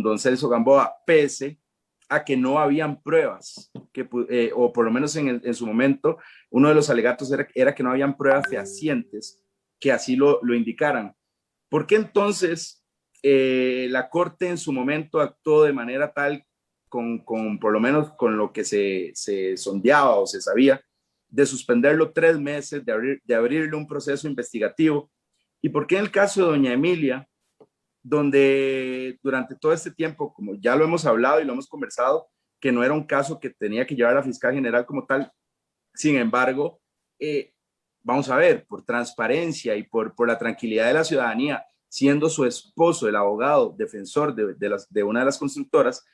don Celso Gamboa, pese a que no habían pruebas, o por lo menos en su momento, uno de los alegatos era que no habían pruebas fehacientes que así lo indicaran. ¿Por qué entonces la Corte en su momento actuó de manera tal, por lo menos con lo que se sondeaba o se sabía, de suspenderlo 3 meses, de abrirle un proceso investigativo? ¿Y por qué en el caso de doña Emilia, donde durante todo este tiempo, como ya lo hemos hablado y lo hemos conversado, que no era un caso que tenía que llevar a la fiscal general como tal, sin embargo, vamos a ver, por transparencia y por la tranquilidad de la ciudadanía, siendo su esposo el abogado defensor de una de las constructoras,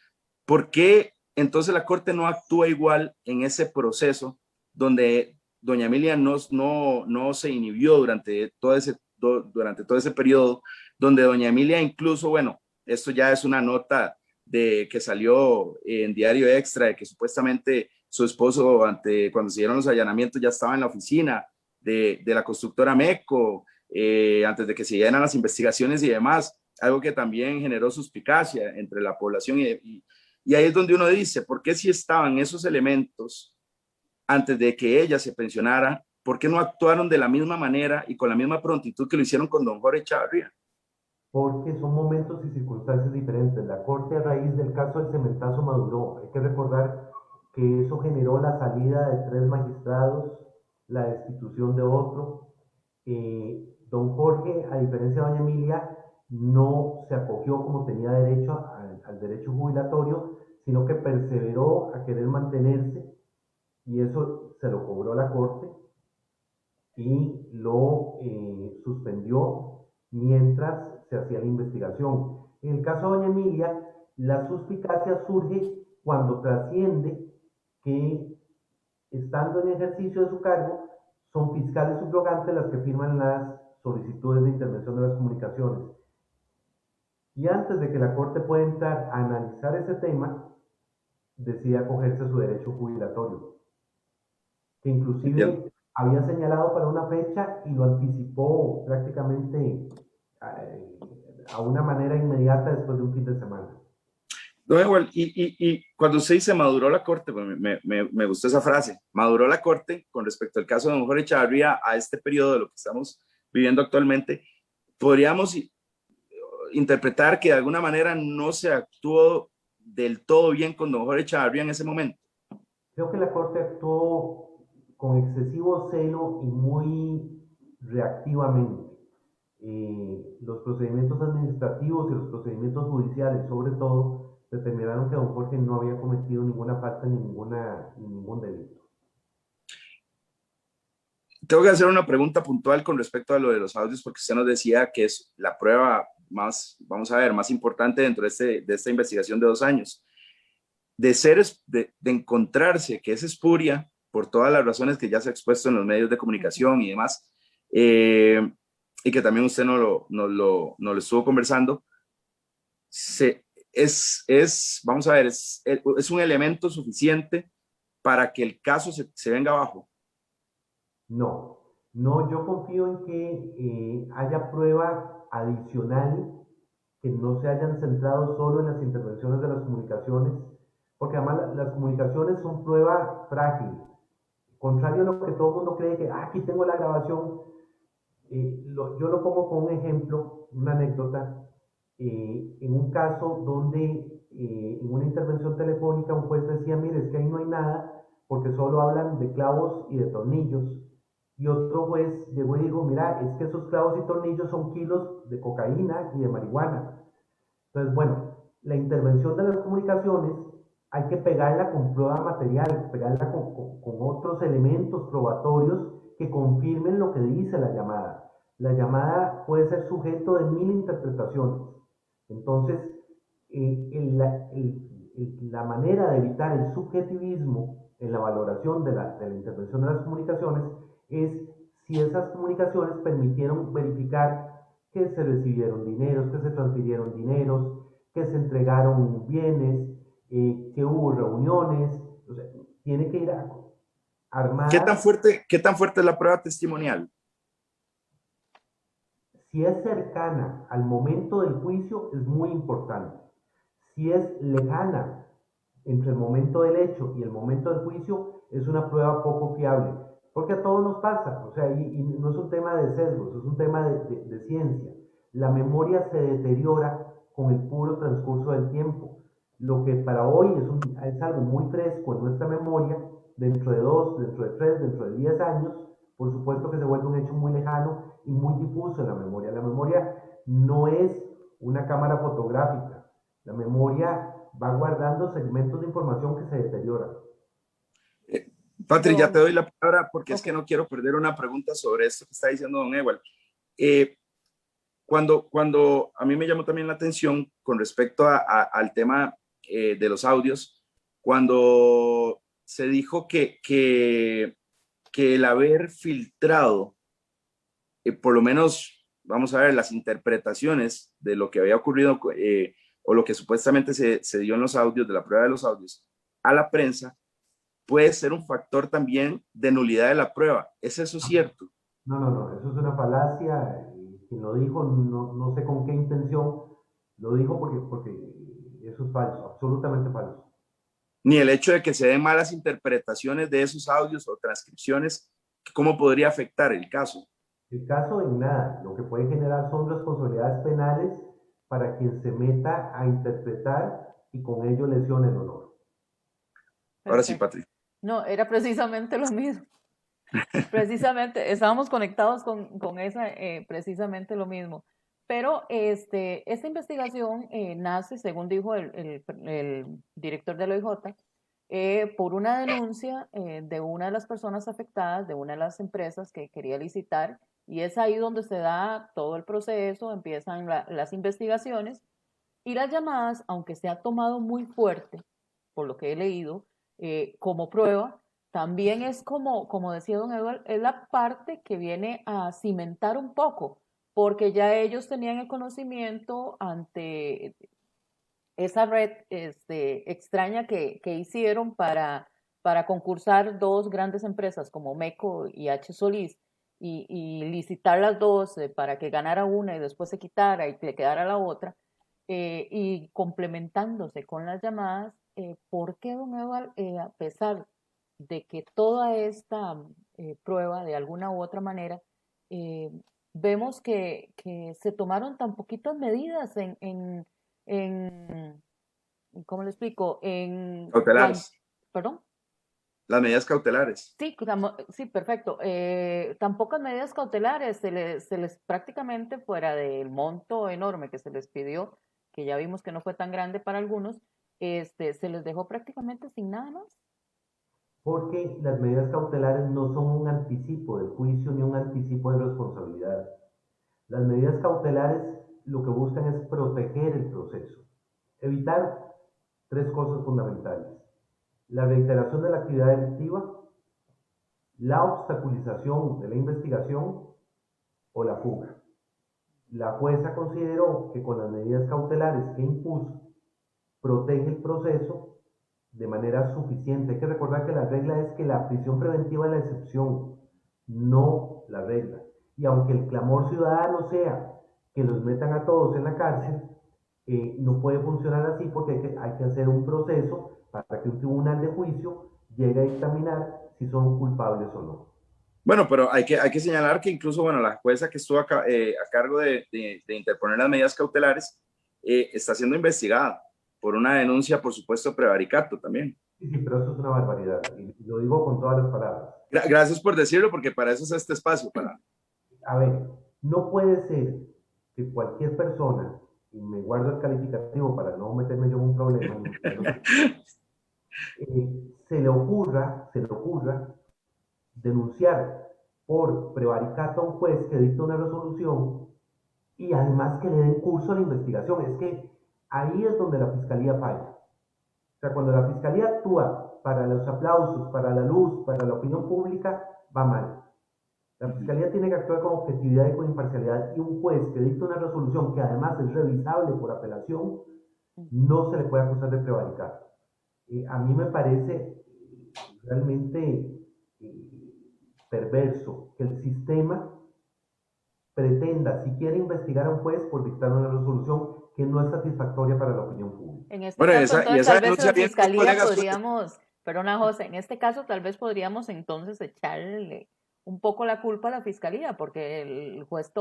¿por qué entonces la Corte no actúa igual en ese proceso donde doña Emilia no se inhibió durante todo ese periodo, donde doña Emilia incluso, bueno, esto ya es una nota que salió en Diario Extra, de que supuestamente su esposo, cuando se dieron los allanamientos, ya estaba en la oficina de la constructora MECO, antes de que se dieran las investigaciones y demás, algo que también generó suspicacia entre la población y ahí es donde uno dice, ¿por qué si estaban esos elementos antes de que ella se pensionara, por qué no actuaron de la misma manera y con la misma prontitud que lo hicieron con don Jorge Chavarría? Porque son momentos y circunstancias diferentes. La Corte, a raíz del caso del cementazo, maduró. Hay que recordar que eso generó la salida de 3 magistrados, la destitución de otro. Don Jorge, a diferencia de doña Emilia, no se acogió como tenía derecho al derecho jubilatorio, sino que perseveró a querer mantenerse y eso se lo cobró la Corte y lo suspendió mientras se hacía la investigación. En el caso de doña Emilia, la suspicacia surge cuando trasciende que, estando en ejercicio de su cargo, son fiscales subrogantes las que firman las solicitudes de intervención de las comunicaciones. Y antes de que la Corte pueda entrar a analizar ese tema, decide acogerse a su derecho jubilatorio, que Entiendo. inclusive había señalado para una fecha y lo anticipó prácticamente a una manera inmediata después de un fin de semana. No, igual, y cuando usted dice maduró la Corte, pues me gustó esa frase, maduró la Corte con respecto al caso de don Jorge Chavarría a este periodo de lo que estamos viviendo actualmente, podríamos interpretar que de alguna manera no se actuó del todo bien con don Jorge Chavarría en ese momento. Creo que la Corte actuó con excesivo celo y muy reactivamente. Los procedimientos administrativos y los procedimientos judiciales, sobre todo, determinaron que don Jorge no había cometido ninguna falta ni ningún delito. Tengo que hacer una pregunta puntual con respecto a lo de los audios, porque usted nos decía que es la prueba más, vamos a ver, más importante dentro de esta investigación de 2 años. De encontrarse que es espuria por todas las razones que ya se ha expuesto en los medios de comunicación y demás, y que también usted nos lo estuvo conversando, vamos a ver, es un elemento suficiente para que el caso se venga abajo. No, No, yo confío en que haya prueba adicional, que no se hayan centrado solo en las intervenciones de las comunicaciones, porque además las comunicaciones son prueba frágil. Contrario a lo que todo el mundo cree que aquí tengo la grabación, yo lo pongo con un ejemplo, una anécdota, en un caso donde en una intervención telefónica un juez decía, mire, es que ahí no hay nada porque solo hablan de clavos y de tornillos. Y otro juez llegó y dijo, mira, es que esos clavos y tornillos son kilos de cocaína y de marihuana. Entonces, bueno, la intervención de las comunicaciones hay que pegarla con prueba material, pegarla con otros elementos probatorios que confirmen lo que dice la llamada. La llamada puede ser sujeto de mil interpretaciones. Entonces, la manera de evitar el subjetivismo en la valoración de la intervención de las comunicaciones es si esas comunicaciones permitieron verificar que se recibieron dineros, que se transfirieron dineros, que se entregaron bienes, que hubo reuniones. O sea, tiene que ir armada. Qué tan fuerte es la prueba testimonial? Si es cercana al momento del juicio, es muy importante. Si es lejana entre el momento del hecho y el momento del juicio, es una prueba poco fiable. Porque a todos nos pasa, o sea, y no es un tema de sesgos, es un tema de ciencia. La memoria se deteriora con el puro transcurso del tiempo. Lo que para hoy es algo muy fresco en nuestra memoria, dentro de 2, dentro de 3, dentro de 10 años, por supuesto que se vuelve un hecho muy lejano y muy difuso en la memoria. La memoria no es una cámara fotográfica. La memoria va guardando segmentos de información que se deterioran. Patri, ya te Yo, doy la palabra porque es ok. que no quiero perder una pregunta sobre esto que está diciendo don Ewald. Cuando a mí me llamó también la atención con respecto al tema de los audios, cuando se dijo que el haber filtrado, por lo menos, vamos a ver, las interpretaciones de lo que había ocurrido o lo que supuestamente se dio en los audios, de la prueba de los audios, a la prensa, puede ser un factor también de nulidad de la prueba. ¿Es eso cierto? No, no, no, eso es una falacia. Quien lo dijo, no, no sé con qué intención lo dijo porque eso es falso, absolutamente falso. Ni el hecho de que se den malas interpretaciones de esos audios o transcripciones, ¿cómo podría afectar el caso? El caso en nada, lo que puede generar son responsabilidades penales para quien se meta a interpretar y con ello lesione el honor. Ahora sí, Perfecto. Patrick. No, era precisamente lo mismo. Precisamente, estábamos conectados con esa, precisamente lo mismo. Pero esta investigación nace, según dijo el director del OIJ, por una denuncia de una de las personas afectadas, de una de las empresas que quería licitar, y es ahí donde se da todo el proceso, empiezan las investigaciones y las llamadas, aunque se ha tomado muy fuerte, por lo que he leído, como prueba, también es como decía don Eduardo, es la parte que viene a cimentar un poco, porque ya ellos tenían el conocimiento ante esa red extraña que hicieron para concursar dos grandes empresas como MECO y H. Solís y licitar las dos para que ganara una y después se quitara y le quedara la otra, y complementándose con las llamadas, ¿por qué, don Eduardo, a pesar de que toda esta prueba de alguna u otra manera, eh, vemos que se tomaron tan poquitas medidas en, ¿cómo le explico? Cautelares. ¿Perdón? Las medidas cautelares. Sí, sí, perfecto. Tan pocas medidas cautelares, se les prácticamente fuera del monto enorme que se les pidió, que ya vimos que no fue tan grande para algunos, se les dejó prácticamente sin nada más. Porque las medidas cautelares no son un anticipo del juicio ni un anticipo de responsabilidad. Las medidas cautelares lo que buscan es proteger el proceso, evitar tres cosas fundamentales: la reiteración de la actividad delictiva, la obstaculización de la investigación o la fuga. La jueza consideró que con las medidas cautelares que impuso protege el proceso de manera suficiente. Hay que recordar que la regla es que la prisión preventiva es la excepción, no la regla. Y aunque el clamor ciudadano sea que los metan a todos en la cárcel, no puede funcionar así porque hay que hacer un proceso para que un tribunal de juicio llegue a dictaminar si son culpables o no. Bueno, pero hay que señalar que incluso, bueno, la jueza que estuvo a cargo de interponer las medidas cautelares está siendo investigada por una denuncia, por supuesto, prevaricato también. Sí, sí, pero eso es una barbaridad, y lo digo con todas las palabras. Gracias por decirlo, porque para eso es este espacio. A ver, no puede ser que cualquier persona, y me guardo el calificativo para no meterme yo en un problema, se le ocurra denunciar por prevaricato a un juez que dicta una resolución y además que le den curso a la investigación. Es que ahí es donde la fiscalía falla. O sea, cuando la fiscalía actúa para los aplausos, para la luz, para la opinión pública, va mal. La fiscalía tiene que actuar con objetividad y con imparcialidad, y un juez que dicta una resolución que además es revisable por apelación, no se le puede acusar de prevaricar. A mí me parece realmente perverso que el sistema pretenda siquiera investigar a un juez por dictar una resolución que no es satisfactoria para la opinión pública. En este caso, entonces, tal vez la fiscalía podríamos, perdona José, en este caso tal vez podríamos entonces echarle un poco la culpa a la fiscalía, porque el juez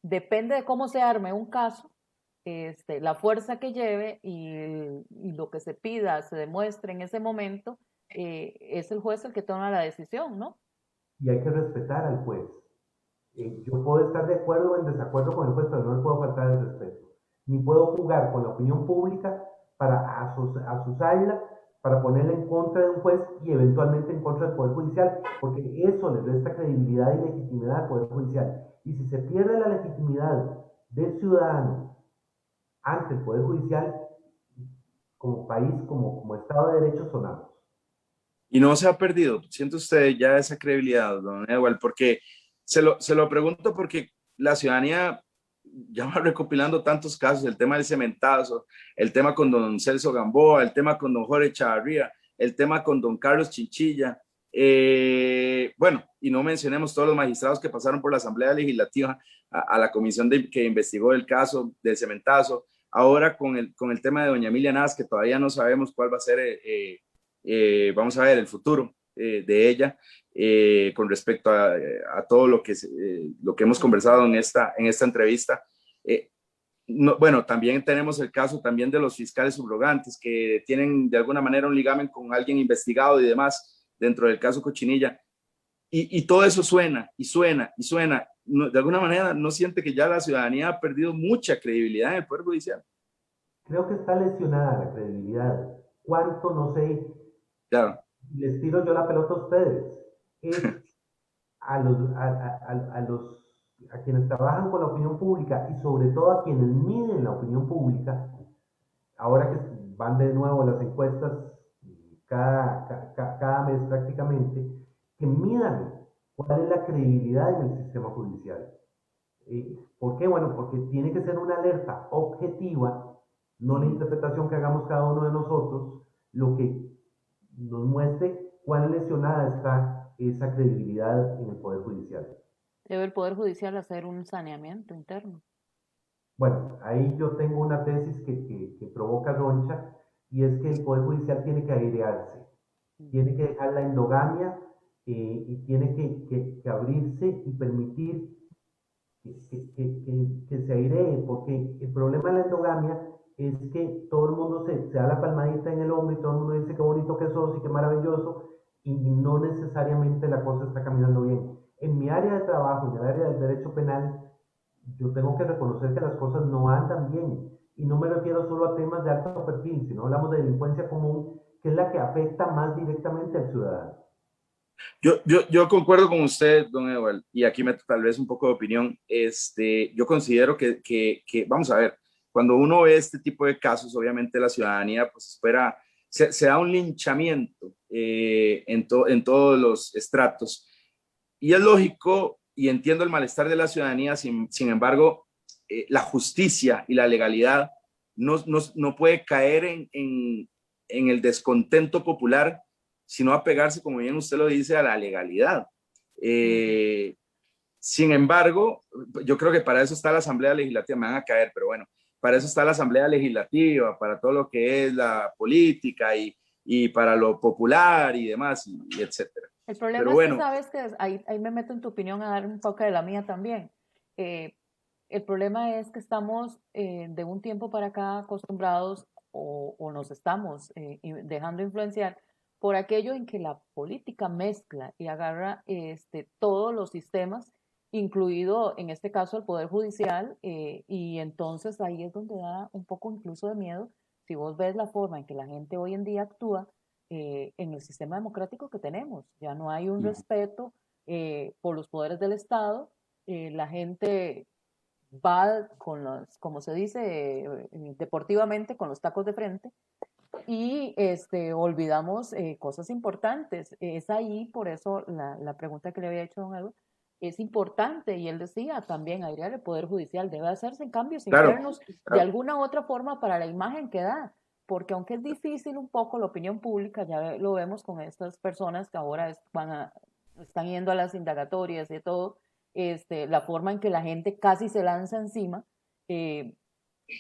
depende de cómo se arme un caso, la fuerza que lleve y lo que se pida, se demuestre en ese momento, es el juez el que toma la decisión, ¿no? Y hay que respetar al juez. Yo puedo estar de acuerdo o en desacuerdo con el juez, pero no le puedo faltar el respeto. Ni puedo jugar con la opinión pública para azuzarla, para ponerla en contra de un juez y eventualmente en contra del Poder Judicial, porque eso le resta credibilidad y legitimidad al Poder Judicial. Y si se pierde la legitimidad del ciudadano ante el Poder Judicial, como país, como Estado de Derecho, sonamos. Y no se ha perdido, siente usted ya esa credibilidad, don Edward, porque se lo pregunto porque la ciudadanía ya va recopilando tantos casos, el tema del cementazo, el tema con don Celso Gamboa, el tema con don Jorge Chavarría, el tema con don Carlos Chinchilla, bueno, y no mencionemos todos los magistrados que pasaron por la Asamblea Legislativa a la comisión que investigó el caso del cementazo, ahora con el tema de doña Emilia Navas, que todavía no sabemos cuál va a ser, vamos a ver, el futuro de ella con respecto a todo lo que hemos conversado en esta entrevista. No, bueno, también tenemos el caso también de los fiscales subrogantes que tienen de alguna manera un ligamen con alguien investigado y demás dentro del caso Cochinilla. Y todo eso suena y suena y suena. No, de alguna manera no siente que ya la ciudadanía ha perdido mucha credibilidad en el Poder Judicial. Creo que está lesionada la credibilidad. ¿Cuánto? No sé. Claro. Les tiro yo la pelota a ustedes. Es a quienes trabajan con la opinión pública y sobre todo a quienes miden la opinión pública, ahora que van de nuevo las encuestas cada mes prácticamente, que midan cuál es la credibilidad en el sistema judicial. ¿Por qué? Bueno, porque tiene que ser una alerta objetiva, no la interpretación que hagamos cada uno de nosotros, lo que nos muestre cuán lesionada está esa credibilidad en el Poder Judicial. Debe el Poder Judicial hacer un saneamiento interno. Bueno, ahí yo tengo una tesis que provoca roncha, y es que el Poder Judicial tiene que airearse, tiene que dejar la endogamia y tiene que abrirse y permitir que se airee, porque el problema de la endogamia es que todo el mundo se da la palmadita en el hombro y todo el mundo dice qué bonito que sos y qué maravilloso, y no necesariamente la cosa está caminando bien. En mi área de trabajo, en el área del derecho penal, yo tengo que reconocer que las cosas no andan bien, y no me refiero solo a temas de alto perfil, sino hablamos de delincuencia común, que es la que afecta más directamente al ciudadano. Yo concuerdo con usted, don Edward, y aquí meto tal vez un poco de opinión. Yo considero que vamos a ver, cuando uno ve este tipo de casos, obviamente la ciudadanía pues espera, se da un linchamiento en todos los estratos, y es lógico y entiendo el malestar de la ciudadanía. Sin embargo, la justicia y la legalidad no puede caer en el descontento popular, sino apegarse, como bien usted lo dice, a la legalidad. Sin embargo, yo creo que para eso está la Asamblea Legislativa, me van a caer, pero bueno, para eso está la Asamblea Legislativa, para todo lo que es la política y para lo popular y demás, y etcétera. El problema Pero es que bueno, sabes que ahí me meto en tu opinión a dar un poco de la mía también. Eh, el problema es que estamos de un tiempo para acá acostumbrados o nos estamos dejando influenciar por aquello en que la política mezcla y agarra todos los sistemas, incluido en este caso el Poder Judicial, y entonces ahí es donde da un poco incluso de miedo si vos ves la forma en que la gente hoy en día actúa en el sistema democrático que tenemos. Ya no hay un respeto por los poderes del Estado. La gente va con los, como se dice deportivamente, con los tacos de frente y olvidamos cosas importantes. Es ahí, por eso la pregunta que le había hecho a don Edu, es importante, y él decía también, Adrián, el Poder Judicial debe hacerse en cambios claro, internos de claro. alguna u otra forma para la imagen que da, porque aunque es difícil un poco la opinión pública, ya lo vemos con estas personas que ahora están yendo a las indagatorias y todo, la forma en que la gente casi se lanza encima,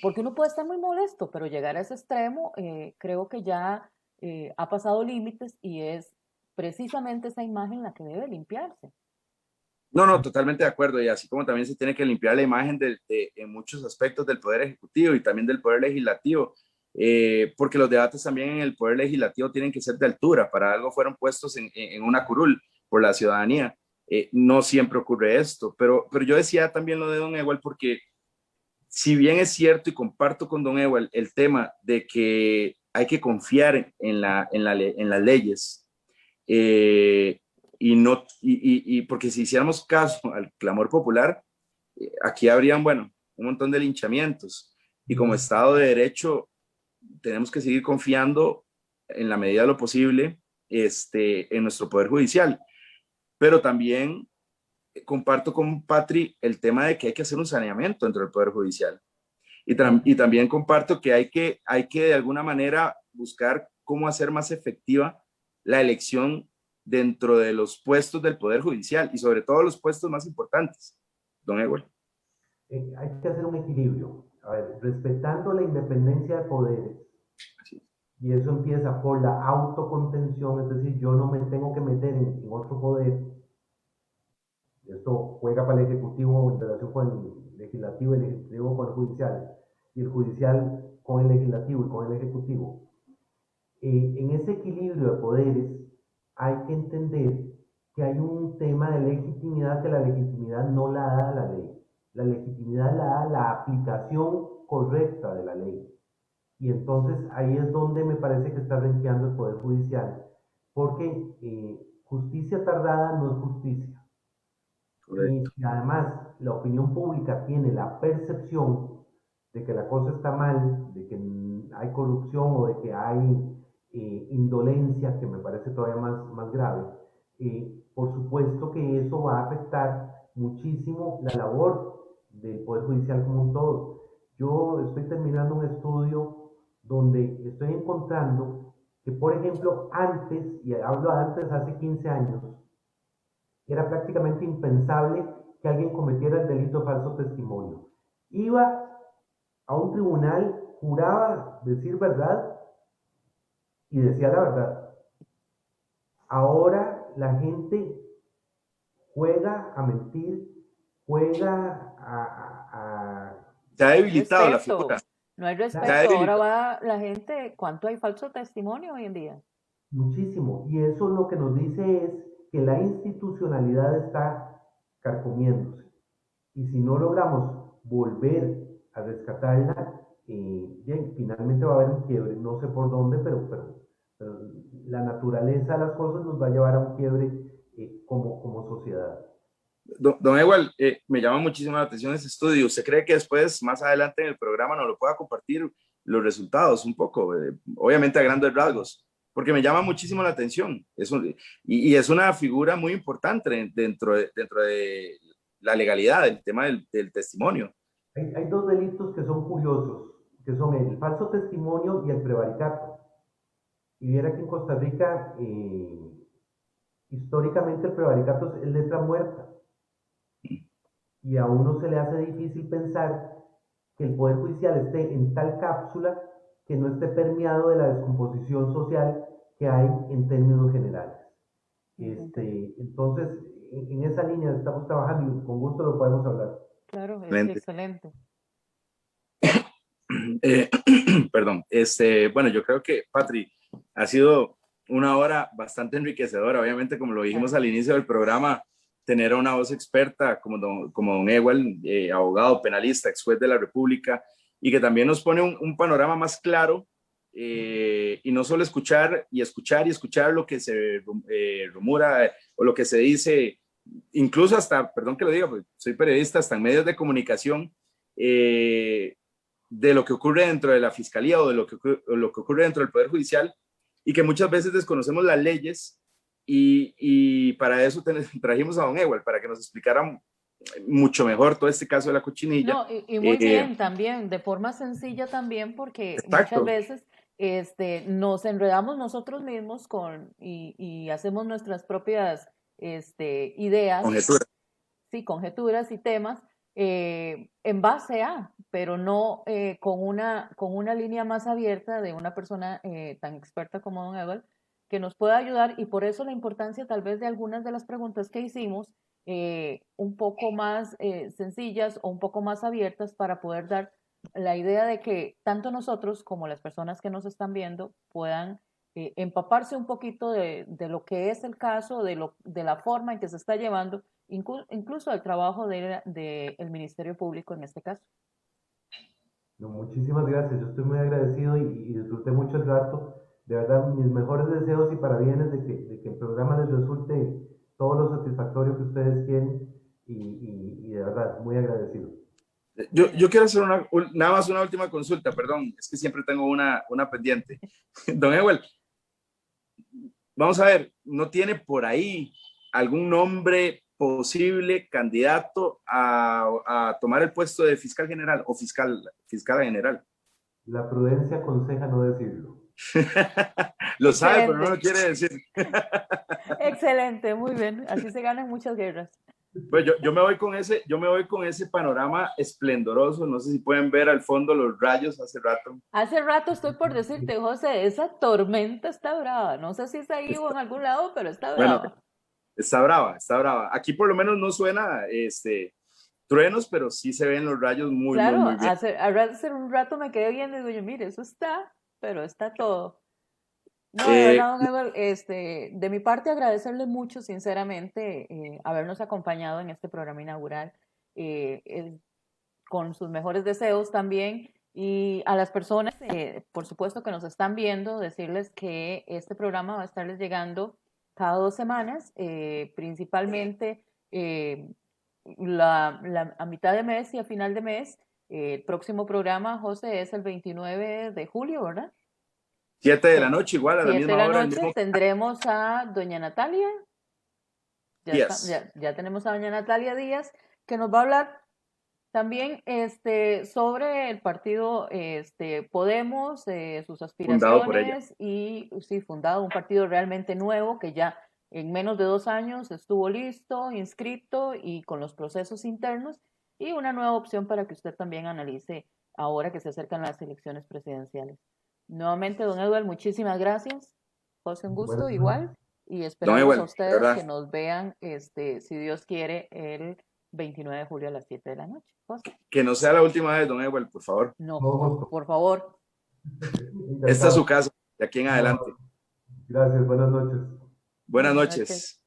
porque uno puede estar muy molesto, pero llegar a ese extremo creo que ya ha pasado límites y es precisamente esa imagen la que debe limpiarse. No, no, totalmente de acuerdo. Y así como también se tiene que limpiar la imagen en muchos aspectos del Poder Ejecutivo y también del Poder Legislativo, porque los debates también en el Poder Legislativo tienen que ser de altura. Para algo fueron puestos en una curul por la ciudadanía. No siempre ocurre esto, pero yo decía también lo de don Ewald porque si bien es cierto y comparto con don Ewald el tema de que hay que confiar en las leyes, eh, y no, porque si hiciéramos caso al clamor popular, aquí habrían, bueno, un montón de linchamientos. Y como Estado de Derecho, tenemos que seguir confiando en la medida de lo posible en nuestro Poder Judicial. Pero también comparto con Patri el tema de que hay que hacer un saneamiento dentro del Poder Judicial. Y también comparto que hay que de alguna manera buscar cómo hacer más efectiva la elección dentro de los puestos del Poder Judicial y sobre todo los puestos más importantes. Don Ewell. Hay que hacer un equilibrio, a ver, respetando la independencia de poderes. Así. Y eso empieza por la autocontención, es decir, yo no me tengo que meter en otro poder. Esto juega para el Ejecutivo en relación con el Legislativo, el Ejecutivo con el Judicial, y el Judicial con el Legislativo y con el Ejecutivo. En ese equilibrio de poderes hay que entender que hay un tema de legitimidad, que la legitimidad no la da la ley. La legitimidad la da la aplicación correcta de la ley. Y entonces ahí es donde me parece que está renqueando el Poder Judicial, porque justicia tardada no es justicia. Y Correcto. si además la opinión pública tiene la percepción de que la cosa está mal, de que hay corrupción o de que hay indolencia, que me parece todavía más grave, por supuesto que eso va a afectar muchísimo la labor del Poder Judicial como un todo. Yo estoy terminando un estudio donde estoy encontrando que, por ejemplo, antes, y hablo antes, hace 15 años, era prácticamente impensable que alguien cometiera el delito de falso testimonio. Iba a un tribunal, juraba decir verdad y decía la verdad. Ahora la gente juega a mentir, juega Se ha debilitado la figura. Respeto, no hay Se ha respeto. Ahora debilitado. va la gente, ¿cuánto hay falso testimonio hoy en día? muchísimo. Y eso lo que nos dice es que la institucionalidad está carcomiéndose. Y si no logramos volver a rescatarla, finalmente va a haber un quiebre, no sé por dónde, pero la naturaleza de las cosas nos va a llevar a un quiebre como sociedad. Don Ewell, me llama muchísimo la atención ese estudio. ¿Usted cree que después, más adelante en el programa, nos lo pueda compartir los resultados un poco? Obviamente a grandes rasgos, porque me llama muchísimo la atención. Y es una figura muy importante dentro de la legalidad, el tema del testimonio. Hay dos delitos que son curiosos, que son el falso testimonio y el prevaricato. Y viera que en Costa Rica, históricamente el prevaricato es letra muerta. y a uno se le hace difícil pensar que el Poder Judicial esté en tal cápsula que no esté permeado de la descomposición social que hay en términos generales. Entonces, en esa línea estamos trabajando y con gusto lo podemos hablar. Claro, excelente. Perdón, bueno, yo creo que, Patri, ha sido una hora bastante enriquecedora. Obviamente, como lo dijimos al inicio del programa, tener a una voz experta como don Ewald, abogado, penalista, ex juez de la República, y que también nos pone un panorama más claro, y no solo escuchar lo que se rumora o lo que se dice, incluso hasta, perdón que lo diga, porque soy periodista, hasta en medios de comunicación, de lo que ocurre dentro de la Fiscalía o de lo que ocurre dentro del Poder Judicial, y que muchas veces desconocemos las leyes, y para eso trajimos a don Ewald, para que nos explicara mucho mejor todo este caso de la cochinilla. No, y muy bien también, de forma sencilla también, porque exacto. Muchas veces nos enredamos nosotros mismos y hacemos nuestras propias ideas. Conjeturas. Sí, conjeturas y temas en base a, pero no con una línea más abierta de una persona tan experta como don Ewald, que nos pueda ayudar, y por eso la importancia tal vez de algunas de las preguntas que hicimos un poco más sencillas o un poco más abiertas, para poder dar la idea de que tanto nosotros como las personas que nos están viendo puedan empaparse un poquito de lo que es el caso, de la forma en que se está llevando, incluso el trabajo del Ministerio Público en este caso. No, muchísimas gracias, yo estoy muy agradecido y disfruté mucho el rato. De verdad, mis mejores deseos y parabienes de que el programa les resulte todo lo satisfactorio que ustedes quieren, y de verdad, muy agradecido. Yo quiero hacer nada más una última consulta, perdón, es que siempre tengo una pendiente. Don Ewald, vamos a ver, ¿no tiene por ahí algún nombre posible candidato a tomar el puesto de fiscal general o fiscal general? La prudencia aconseja no decirlo. Lo sabe, pero no lo quiere decir. Excelente, muy bien. Así se ganan muchas guerras. Pues yo me voy con ese panorama esplendoroso. No sé si pueden ver al fondo los rayos hace rato. Hace rato estoy por decirte, José, esa tormenta está brava. No sé si está ahí o en algún lado, pero está brava. Bueno, está brava. Aquí por lo menos no suena truenos, pero sí se ven los rayos muy, claro, muy bien. Hace un rato me quedé viendo y digo yo, mire, eso está, pero está todo. No, de verdad, don Ewald, de mi parte agradecerle mucho, sinceramente, habernos acompañado en este programa inaugural, con sus mejores deseos también, y a las personas, por supuesto, que nos están viendo, decirles que este programa va a estarles llegando cada 2 semanas, principalmente a mitad de mes y a final de mes. El próximo programa, José, es el 29 de julio, ¿verdad? 7 de la noche, igual, a la 7 misma de la hora. noche tendremos a doña Natalia. Ya tenemos a doña Natalia Díaz, que nos va a hablar también sobre el partido Podemos, sus aspiraciones. Fundado por ella. Y sí, fundado, un partido realmente nuevo que ya en menos de 2 años estuvo listo, inscrito y con los procesos internos, y una nueva opción para que usted también analice ahora que se acercan las elecciones presidenciales. Nuevamente, don Ewald, muchísimas gracias. José, un gusto, bueno, igual, y esperamos Ewald, a ustedes que nos vean, si Dios quiere, el 29 de julio a las 7 de la noche. José. Que no sea la última vez, don Ewald, por favor. No, por favor. Esta es su casa, de aquí en adelante. Gracias, buenas noches. Buenas noches.